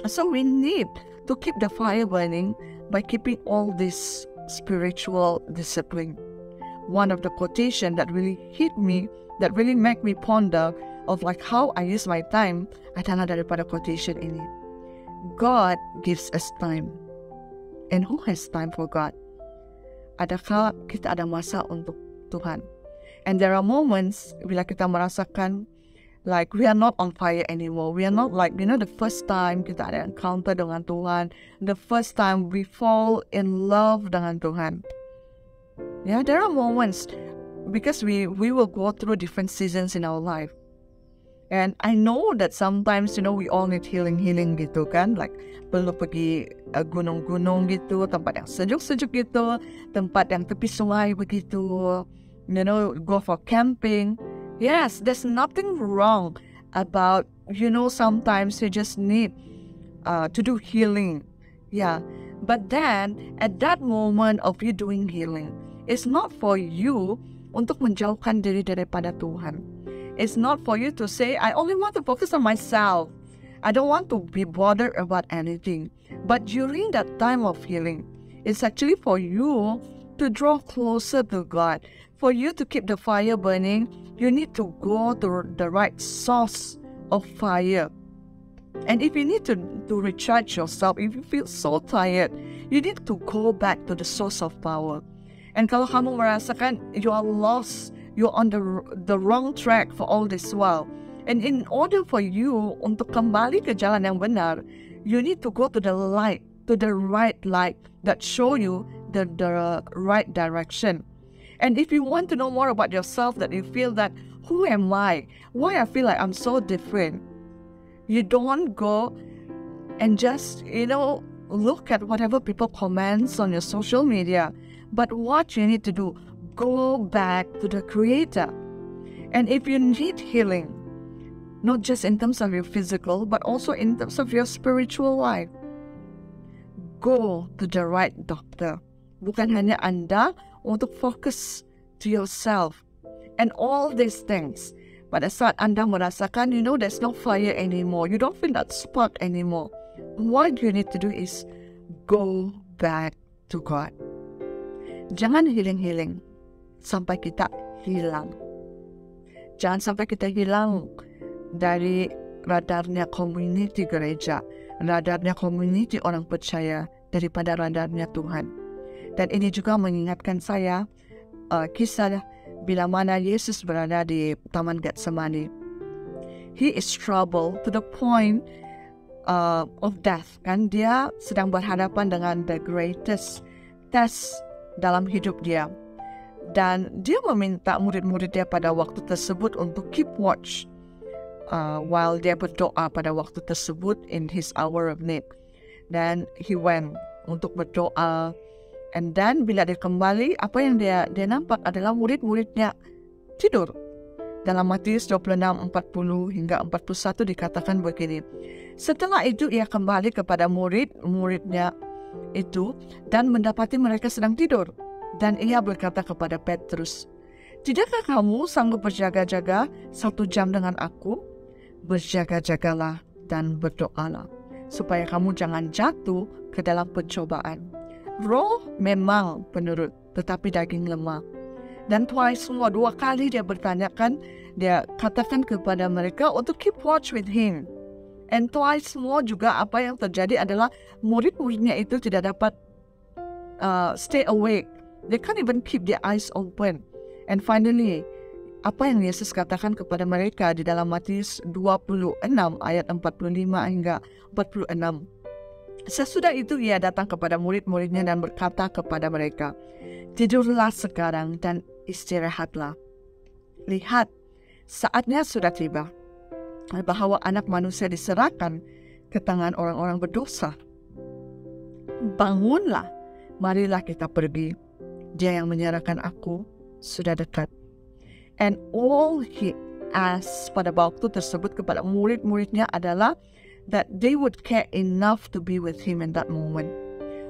So we need to keep the fire burning by keeping all this spiritual discipline. One of the quotation that really hit me, that really make me ponder of like how I use my time adalah daripada quotation ini. God gives us time. And who has time for God? Adakah kita ada masa untuk Tuhan? And there are moments bila kita merasakan like we are not on fire anymore. We are not like, the first time kita ada encounter dengan Tuhan, the first time we fall in love dengan Tuhan. Yeah, there are moments because we will go through different seasons in our life. And I know that sometimes, we all need healing gitu kan. Like, perlu pergi gunung-gunung gitu, tempat yang sejuk-sejuk gitu, tempat yang tepi sungai begitu, go for camping. Yes, there's nothing wrong about, sometimes you just need to do healing. Yeah, but then, at that moment of you doing healing, it's not for you untuk menjauhkan diri daripada Tuhan. It's not for you to say, I only want to focus on myself. I don't want to be bothered about anything. But during that time of healing, it's actually for you to draw closer to God. For you to keep the fire burning, you need to go to the right source of fire. And if you need to recharge yourself, if you feel so tired, you need to go back to the source of power. And kalau kamu merasakan you are lost, you're on the wrong track for all this while, and in order for you untuk kembali ke jalan yang benar, you need to go to the light, to the right light that show you the right direction. And if you want to know more about yourself, that you feel that, who am I? Why I feel like I'm so different? You don't go and just, look at whatever people comments on your social media. But what you need to do, go back to the Creator. And if you need healing, not just in terms of your physical, but also in terms of your spiritual life, go to the right doctor. Bukan hanya Anda untuk fokus to yourself and all these things. Pada saat Anda merasakan, there's no fire anymore, you don't feel that spark anymore, what you need to do is go back to God. Jangan healing sampai kita hilang. Jangan sampai kita hilang dari radarnya community gereja, radarnya community orang percaya, daripada radarnya Tuhan. Dan ini juga mengingatkan saya kisah bila mana Yesus berada di Taman Getsemani. He is troubled to the point of death. Kan dia sedang berhadapan dengan the greatest test dalam hidup dia. Dan dia meminta murid-murid dia pada waktu tersebut untuk keep watch while dia berdoa pada waktu tersebut in his hour of need. Dan he went untuk berdoa. And then bila dia kembali, apa yang dia nampak adalah murid-muridnya tidur. Dalam Matius 26:40 hingga 41 dikatakan begini. Setelah itu ia kembali kepada murid-muridnya itu dan mendapati mereka sedang tidur. Dan ia berkata kepada Petrus, "Tidakkah kamu sanggup berjaga-jaga 1 jam dengan aku? Berjaga-jagalah dan berdoalah, supaya kamu jangan jatuh ke dalam pencobaan. Roh memang penurut, tetapi daging lemah." Dan semua 2 kali dia bertanyakan, dia katakan kepada mereka untuk keep watch with him. And semua juga apa yang terjadi adalah murid-muridnya itu tidak dapat stay awake. They can't even keep their eyes open. And finally, apa yang Yesus katakan kepada mereka di dalam Matius 26 ayat 45 hingga 46. Sesudah itu ia datang kepada murid-muridnya dan berkata kepada mereka, "Tidurlah sekarang dan istirahatlah. Lihat, saatnya sudah tiba bahwa anak manusia diserahkan ke tangan orang-orang berdosa. Bangunlah, marilah kita pergi. Dia yang menyerahkan aku sudah dekat." And all he asked pada waktu tersebut kepada murid-muridnya adalah that they would care enough to be with him in that moment.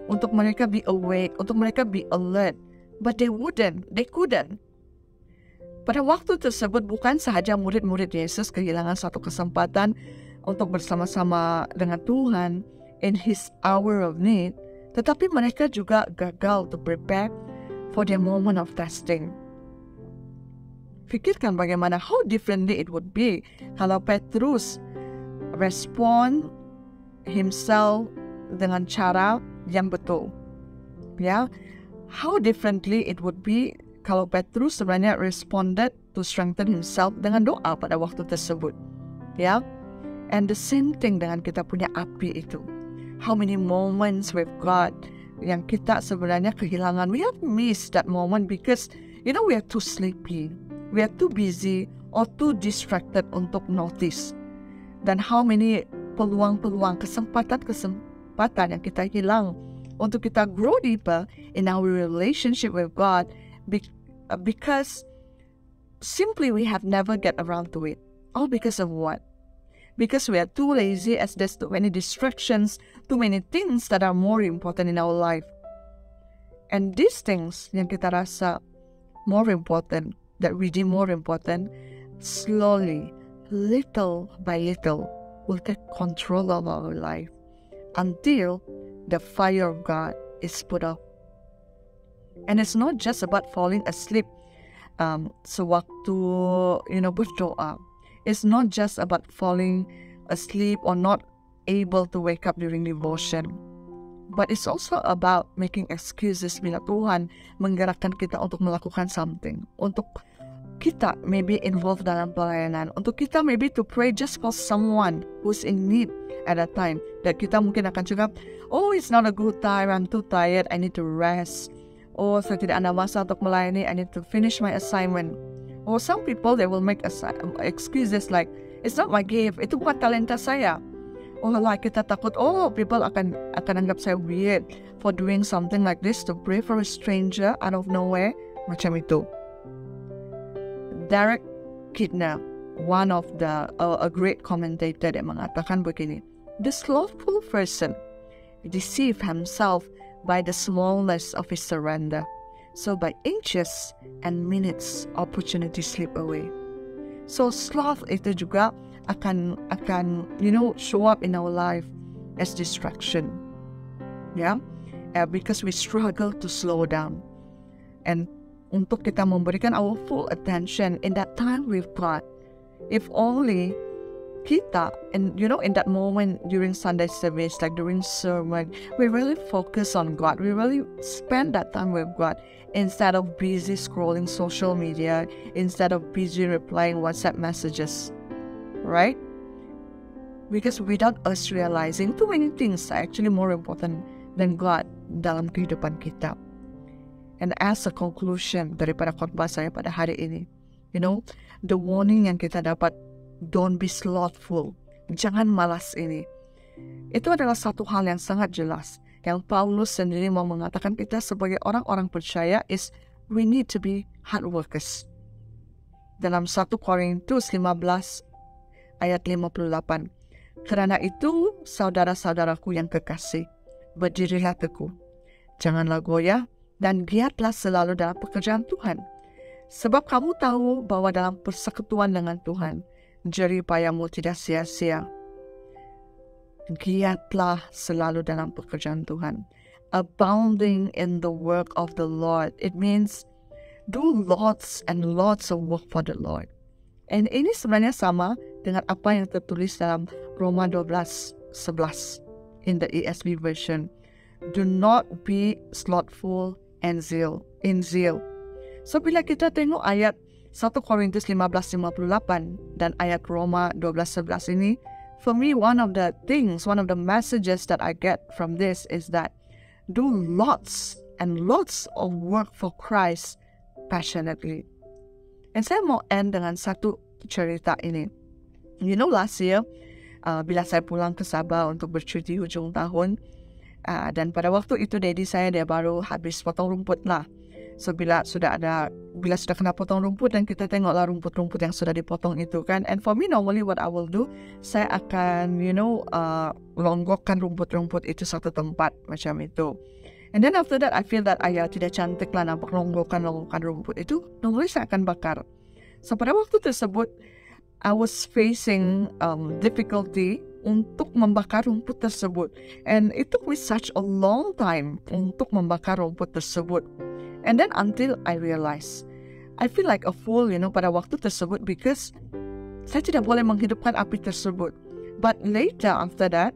Untuk mereka be awake, untuk mereka be alert. But they couldn't. Pada waktu tersebut bukan sahaja murid-murid Yesus kehilangan suatu kesempatan untuk bersama-sama dengan Tuhan in his hour of need, tetapi mereka juga gagal to prepare for their moment of testing. Pikirkan bagaimana how differently it would be kalau Petrus respond himself dengan cara yang betul. Ya, how differently it would be kalau Petrus sebenarnya responded to strengthen himself dengan doa pada waktu tersebut. Ya, and the same thing dengan kita punya api itu. How many moments with God yang kita sebenarnya kehilangan. We have missed that moment because we are too sleepy, we are too busy or too distracted untuk notice. Dan how many peluang-peluang, kesempatan yang kita hilang untuk kita grow deeper in our relationship with God because simply we have never get around to it. All because of what? Because we are too lazy, as there's too many distractions, too many things that are more important in our life. And these things yang kita rasa more important, that we deem more important, slowly, little by little, will take control of our life until the fire of God is put up. And it's not just about falling asleep sewaktu berdoa. It's not just about falling asleep or not able to wake up during devotion. But it's also about making excuses bila Tuhan menggerakkan kita untuk melakukan something. Untuk kita maybe involved dalam pelayanan. Untuk kita maybe to pray just for someone who's in need at that time. Dan kita mungkin akan cakap, oh it's not a good time, I'm too tired, I need to rest. Oh saya tidak ada masa untuk melayani, I need to finish my assignment. Or some people they will make excuses like, it's not my gift, itu bukan talenta saya. Oh like kita takut, oh people akan anggap saya weird for doing something like this, to pray for a stranger out of nowhere, macam itu. Derek Kidner, one of a great commentator, dia mengatakan begini, the slothful person deceive himself by the smallness of his surrender. So by inches and minutes, opportunity slip away. So sloth itu juga akan show up in our life as distraction. Because we struggle to slow down. And untuk kita memberikan our full attention in that time with God. If only kita, in that moment during Sunday service, like during sermon, we really focus on God. We really spend that time with God instead of busy scrolling social media, instead of busy replying WhatsApp messages, right? Because without us realizing, too many things are actually more important than God dalam kehidupan kita. And as a conclusion daripada khotbah saya pada hari ini, the warning yang kita dapat, don't be slothful, jangan malas ini. Itu adalah satu hal yang sangat jelas. Yang Paulus sendiri mau mengatakan kita sebagai orang-orang percaya is we need to be hard workers. Dalam 1 Korintus 15 ayat 58. Kerana itu, saudara-saudaraku yang kekasih, berdirilah teguh, janganlah goyah, dan giatlah selalu dalam pekerjaan Tuhan. Sebab kamu tahu bahwa dalam persekutuan dengan Tuhan, jerih payahmu tidak sia-sia. Giatlah selalu dalam pekerjaan Tuhan. Abounding in the work of the Lord. It means do lots and lots of work for the Lord. And ini sebenarnya sama dengan apa yang tertulis dalam Roma 12:11 in the ESV version. Do not be slothful in zeal. So bila kita tengok ayat 1 Korintus 15:58 dan ayat Roma 12:11 ini, for me one of the messages that I get from this is that do lots and lots of work for Christ passionately. And saya mau end dengan satu cerita ini. Last year, bila saya pulang ke Sabah untuk bercuti hujung tahun, dan pada waktu itu daddy saya dia baru habis potong rumput lah. So bila sudah kena potong rumput dan kita tengoklah rumput-rumput yang sudah dipotong itu kan. And for me normally what I will do, saya akan longgokkan rumput-rumput itu satu tempat macam itu. And then after that I feel that tidak cantik lah nampak longgokkan rumput itu. Normally saya akan bakar. So pada waktu tersebut I was facing difficulty untuk membakar rumput tersebut. And it took me such a long time untuk membakar rumput tersebut. And then until I realized, I feel like a fool, pada waktu tersebut because saya tidak boleh menghidupkan api tersebut. But later after that,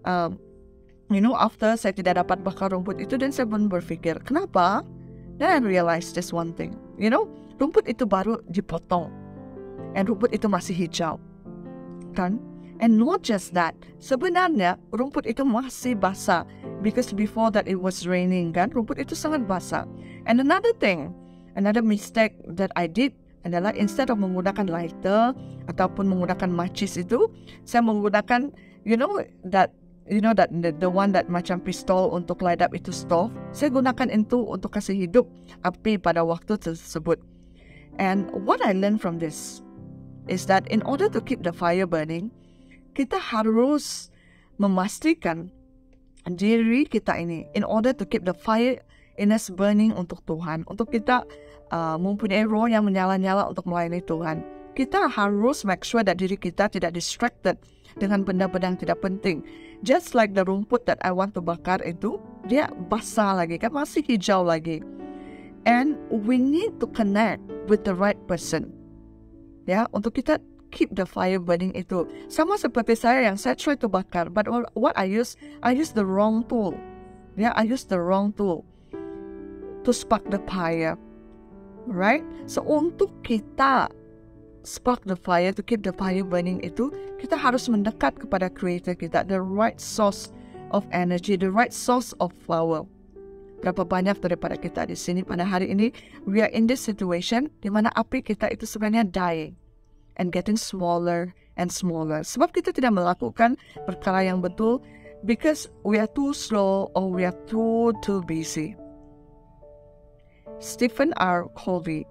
after saya tidak dapat bakar rumput itu, dan saya pun berpikir, kenapa? Then I realized this one thing, rumput itu baru dipotong, and rumput itu masih hijau, kan? And not just that, sebenarnya rumput itu masih basah because before that it was raining kan, rumput itu sangat basah. And another mistake that I did adalah instead of menggunakan lighter ataupun menggunakan matches itu, saya menggunakan the one that macam pistol untuk light up itu stove. Saya gunakan itu untuk kasih hidup api pada waktu tersebut. And what I learned from this is that in order to keep the fire burning, kita harus memastikan diri kita ini, in order to keep the fire in us burning untuk Tuhan, untuk kita mempunyai roh yang menyala-nyala untuk melayani Tuhan, kita harus make sure that diri kita tidak distracted dengan benda-benda yang tidak penting. Just like the rumput that I want to bakar itu, dia basah lagi kan, masih hijau lagi. And we need to connect with the right person. Ya, untuk kita keep the fire burning itu. Sama seperti saya yang saya try to bakar, but what I use the wrong tool. Ya, I use the wrong tool to spark the fire. Right? So untuk kita spark the fire, to keep the fire burning itu, kita harus mendekat kepada creator kita, the right source of energy, the right source of flower. Berapa banyak daripada kita di sini pada hari ini, we are in this situation di mana api kita itu sebenarnya dying and getting smaller and smaller. Sebab kita tidak melakukan perkara yang betul because we are too slow or we are too busy. Stephen R. Covey,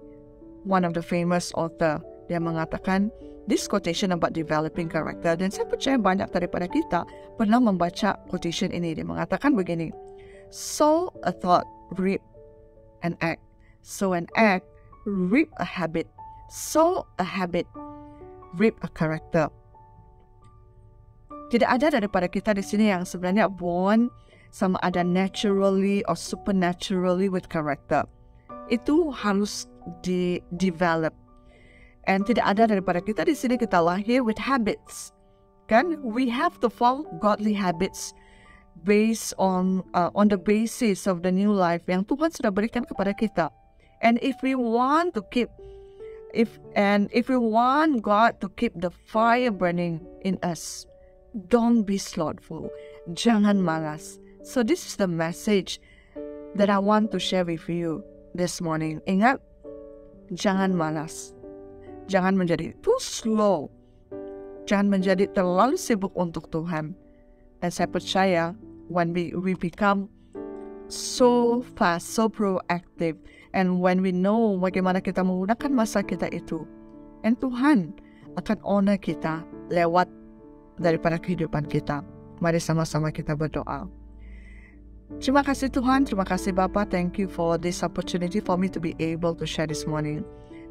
one of the famous author, dia mengatakan this quotation about developing character, dan saya percaya banyak daripada kita pernah membaca quotation ini. Dia mengatakan begini, sow a thought, reap an act. Sow an act, reap a habit. Sow a habit, reap a character. Tidak ada daripada kita di sini yang sebenarnya born sama ada naturally or supernaturally with character. Itu harus develop. And tidak ada daripada kita di sini kita lahir with habits. Kan? We have to form godly habits based on the basis of the new life yang Tuhan sudah berikan kepada kita. And if we want God to keep the fire burning in us, don't be slothful. Jangan malas. So this is the message that I want to share with you this morning. Ingat, jangan malas. Jangan menjadi too slow. Jangan menjadi terlalu sibuk untuk Tuhan. Dan saya percaya when we become so fast, so proactive, and when we know bagaimana kita menggunakan masa kita itu, and Tuhan akan honor kita lewat daripada kehidupan kita. Mari sama-sama kita berdoa. Terima kasih Tuhan, terima kasih Bapa. Thank you for this opportunity for me to be able to share this morning.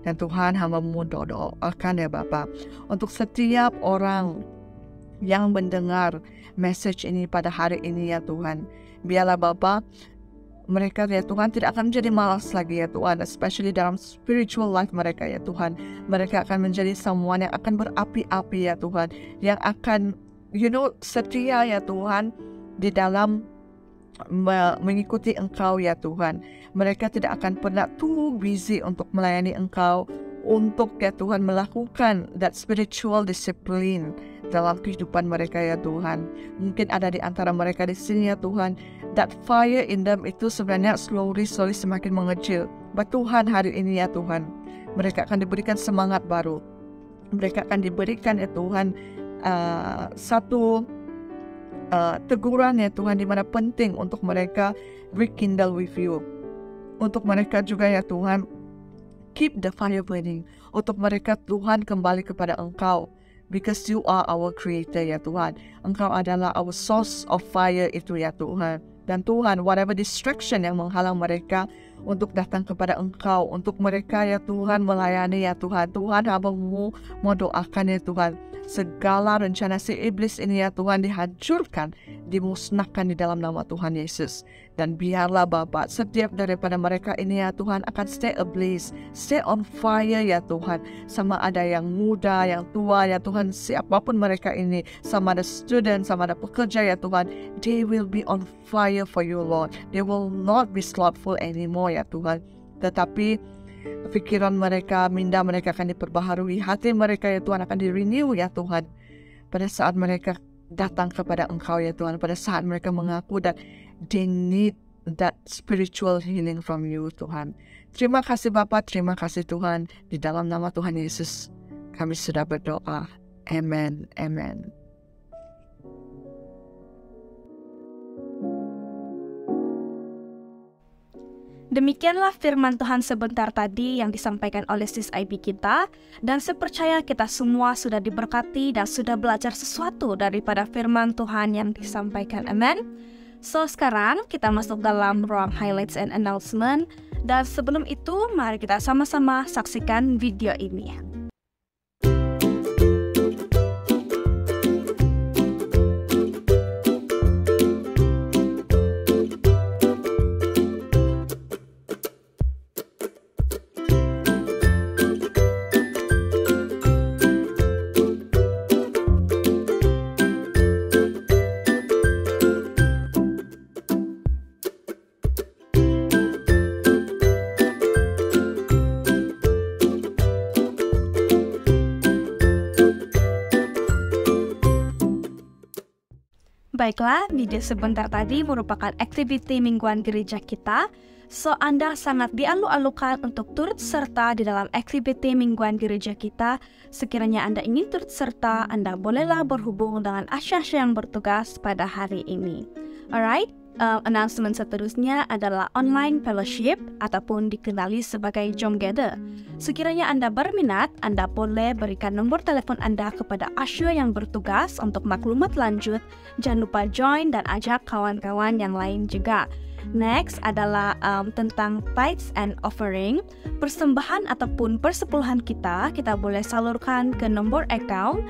Dan Tuhan, hamba-Mu doakan ya Bapa, untuk setiap orang yang mendengar message ini pada hari ini ya Tuhan. Biarlah Bapa, mereka ya Tuhan tidak akan menjadi malas lagi ya Tuhan, especially dalam spiritual life mereka ya Tuhan. Mereka akan menjadi someone yang akan berapi-api ya Tuhan, yang akan setia ya Tuhan di dalam mengikuti Engkau ya Tuhan. Mereka tidak akan pernah too busy untuk melayani Engkau, untuk ya Tuhan melakukan that spiritual discipline dalam kehidupan mereka ya Tuhan. Mungkin ada di antara mereka di sini ya Tuhan, that fire in them itu sebenarnya slowly semakin mengecil. But Tuhan, hari ini ya Tuhan, mereka akan diberikan semangat baru. Mereka akan diberikan ya Tuhan satu teguran ya Tuhan, di mana penting untuk mereka rekindle with you. Untuk mereka juga ya Tuhan, keep the fire burning. Untuk mereka Tuhan kembali kepada Engkau. Because you are our creator ya Tuhan. Engkau adalah our source of fire itu ya Tuhan. Dan Tuhan, whatever distraction yang menghalang mereka untuk datang kepada Engkau, untuk mereka ya Tuhan melayani ya Tuhan. Tuhan, hamba-Mu mau doakan ya Tuhan, segala rencana si iblis ini ya Tuhan dihancurkan, dimusnahkan di dalam nama Tuhan Yesus. Dan biarlah Bapa, setiap daripada mereka ini ya Tuhan akan stay ablaze, stay on fire ya Tuhan. Sama ada yang muda, yang tua ya Tuhan, siapapun mereka ini, sama ada student, sama ada pekerja ya Tuhan, they will be on fire for you Lord. They will not be slothful anymore ya Tuhan. Tetapi pikiran mereka, minda mereka akan diperbaharui, hati mereka ya Tuhan akan di-renew ya Tuhan. Pada saat mereka datang kepada Engkau ya Tuhan, pada saat mereka mengaku that they need that spiritual healing from you Tuhan. Terima kasih Bapa, terima kasih Tuhan. Di dalam nama Tuhan Yesus kami sudah berdoa. Amen, amen. Demikianlah firman Tuhan sebentar tadi yang disampaikan oleh Sis IB kita, dan saya percaya kita semua sudah diberkati dan sudah belajar sesuatu daripada firman Tuhan yang disampaikan. Amen. So sekarang kita masuk dalam ruang highlights and announcement, dan sebelum itu mari kita sama-sama saksikan video ini. Baiklah, video sebentar tadi merupakan aktiviti mingguan gereja kita. So, Anda sangat dialu-alukan untuk turut serta di dalam aktiviti mingguan gereja kita. Sekiranya Anda ingin turut serta, Anda bolehlah berhubung dengan Asya yang bertugas pada hari ini. Alright, announcement seterusnya adalah online fellowship ataupun dikenali sebagai Jom Gather. Sekiranya Anda berminat, Anda boleh berikan nomor telepon Anda kepada Asya yang bertugas untuk maklumat lanjut. Jangan lupa join dan ajak kawan-kawan yang lain juga. Next adalah tentang tithes and offering. Persembahan ataupun persepuluhan kita boleh salurkan ke nomor account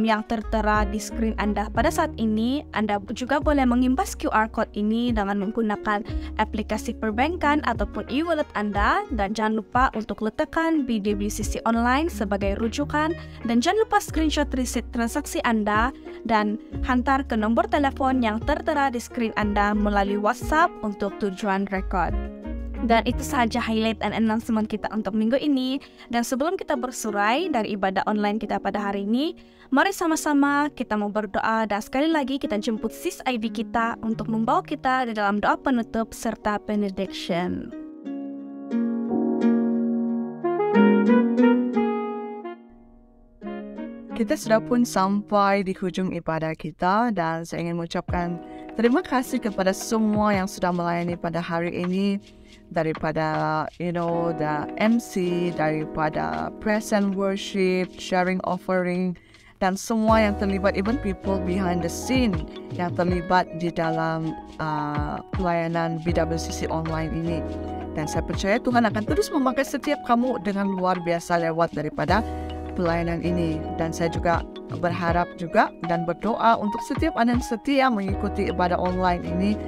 yang tertera di screen Anda pada saat ini. Anda juga boleh mengimbas QR code ini dengan menggunakan aplikasi perbankan ataupun e-wallet Anda, dan jangan lupa untuk letakkan BDBCC online sebagai rujukan, dan jangan lupa screenshot resit transaksi Anda dan hantar ke nomor telepon yang tertera di screen Anda melalui WhatsApp untuk tujuan rekod. Dan itu sahaja highlight and announcement kita untuk minggu ini. Dan sebelum kita bersurai dari ibadah online kita pada hari ini, mari sama-sama kita mau berdoa, dan sekali lagi kita jemput Sis Ivy kita untuk membawa kita di dalam doa penutup serta benediction. Kita sudah pun sampai di hujung ibadah kita, dan saya ingin mengucapkan terima kasih kepada semua yang sudah melayani pada hari ini, daripada the MC, daripada praise and worship, sharing offering, dan semua yang terlibat, even people behind the scene yang terlibat di dalam pelayanan BWCC online ini. Dan saya percaya Tuhan akan terus memakai setiap kamu dengan luar biasa lewat daripada pelayanan ini. Dan saya juga berharap juga dan berdoa untuk setiap Anda yang setia mengikuti ibadah online ini,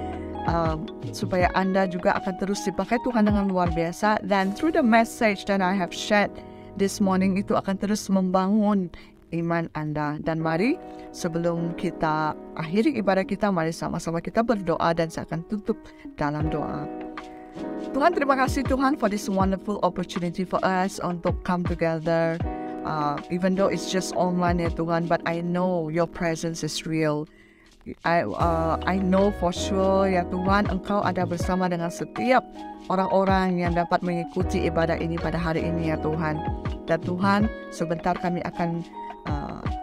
supaya Anda juga akan terus dipakai Tuhan dengan luar biasa, dan through the message that I have shared this morning itu akan terus membangun iman Anda. Dan mari sebelum kita akhiri ibadah kita, mari sama-sama kita berdoa, dan saya akan tutup dalam doa. Tuhan, terima kasih Tuhan for this wonderful opportunity for us untuk come together, even though it's just online ya Tuhan, but I know your presence is real. I know for sure ya Tuhan, Engkau ada bersama dengan setiap orang-orang yang dapat mengikuti ibadah ini pada hari ini ya Tuhan. Dan Tuhan, sebentar kami akan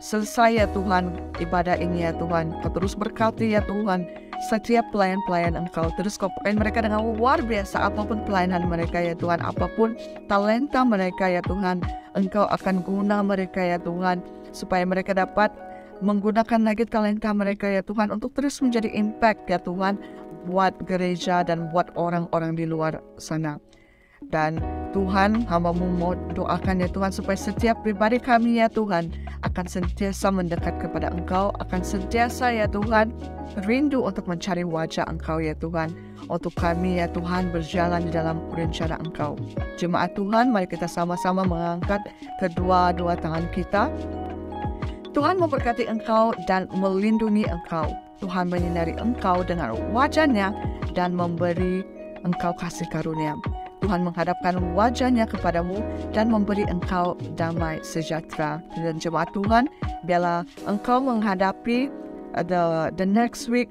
selesai ya Tuhan ibadah ini ya Tuhan. Kau terus berkati ya Tuhan setiap pelayan-pelayan Engkau. Terus Kau pakai mereka dengan luar biasa, apapun pelayanan mereka ya Tuhan, apapun talenta mereka ya Tuhan, Engkau akan guna mereka ya Tuhan, supaya mereka dapat menggunakan lagi talenta mereka ya Tuhan untuk terus menjadi impact ya Tuhan buat gereja dan buat orang-orang di luar sana. Dan Tuhan, hamba-Mu mau doakan ya Tuhan supaya setiap pribadi kami ya Tuhan akan sentiasa mendekat kepada Engkau, akan sentiasa ya Tuhan rindu untuk mencari wajah Engkau ya Tuhan, untuk kami ya Tuhan berjalan di dalam rencana Engkau. Jemaat Tuhan, mari kita sama-sama mengangkat kedua-dua tangan kita. Tuhan memberkati engkau dan melindungi engkau. Tuhan menyinari engkau dengan wajah-Nya dan memberi engkau kasih karunia. Tuhan menghadapkan wajah-Nya kepadamu dan memberi engkau damai sejahtera. Dan jemaat Tuhan, biarlah engkau menghadapi the next week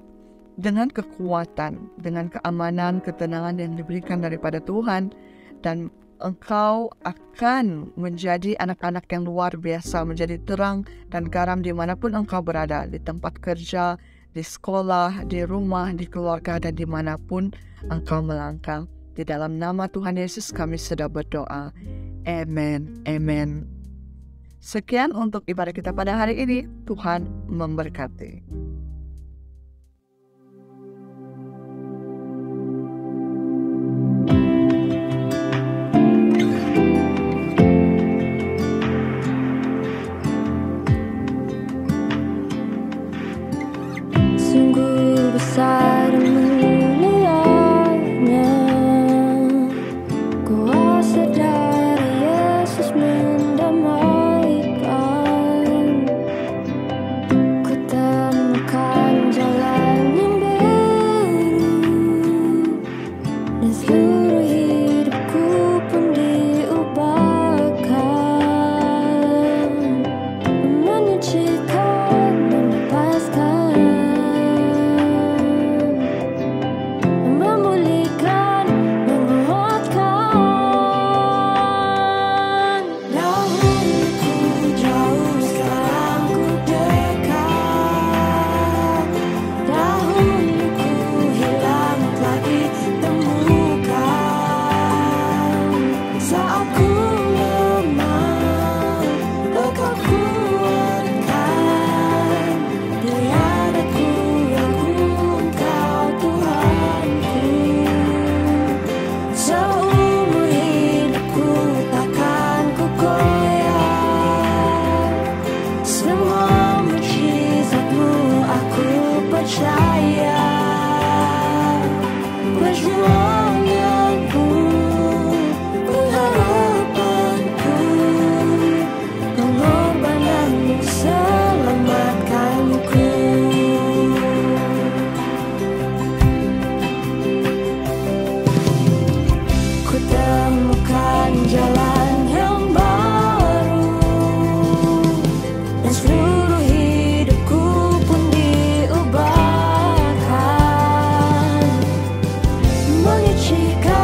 dengan kekuatan, dengan keamanan, ketenangan yang diberikan daripada Tuhan, dan engkau akan menjadi anak-anak yang luar biasa, menjadi terang dan garam dimanapun engkau berada, di tempat kerja, di sekolah, di rumah, di keluarga, dan dimanapun engkau melangkah. Di dalam nama Tuhan Yesus kami sudah berdoa. Amen. Amen. Sekian untuk ibadah kita pada hari ini. Tuhan memberkati. Sungguh besar dan mulianya kuasa dari Yesus mendamaikan. Ku temukan jalan yang baru, dan seluruh hidupku pun diubahkan, menyucikan, membebaskan. perjuanganku, pengharapanku, pengorbananmu selamatkanku. Ku temukan jalan yang baru, dan seluruh hidupku pun diubahkan, menyucikan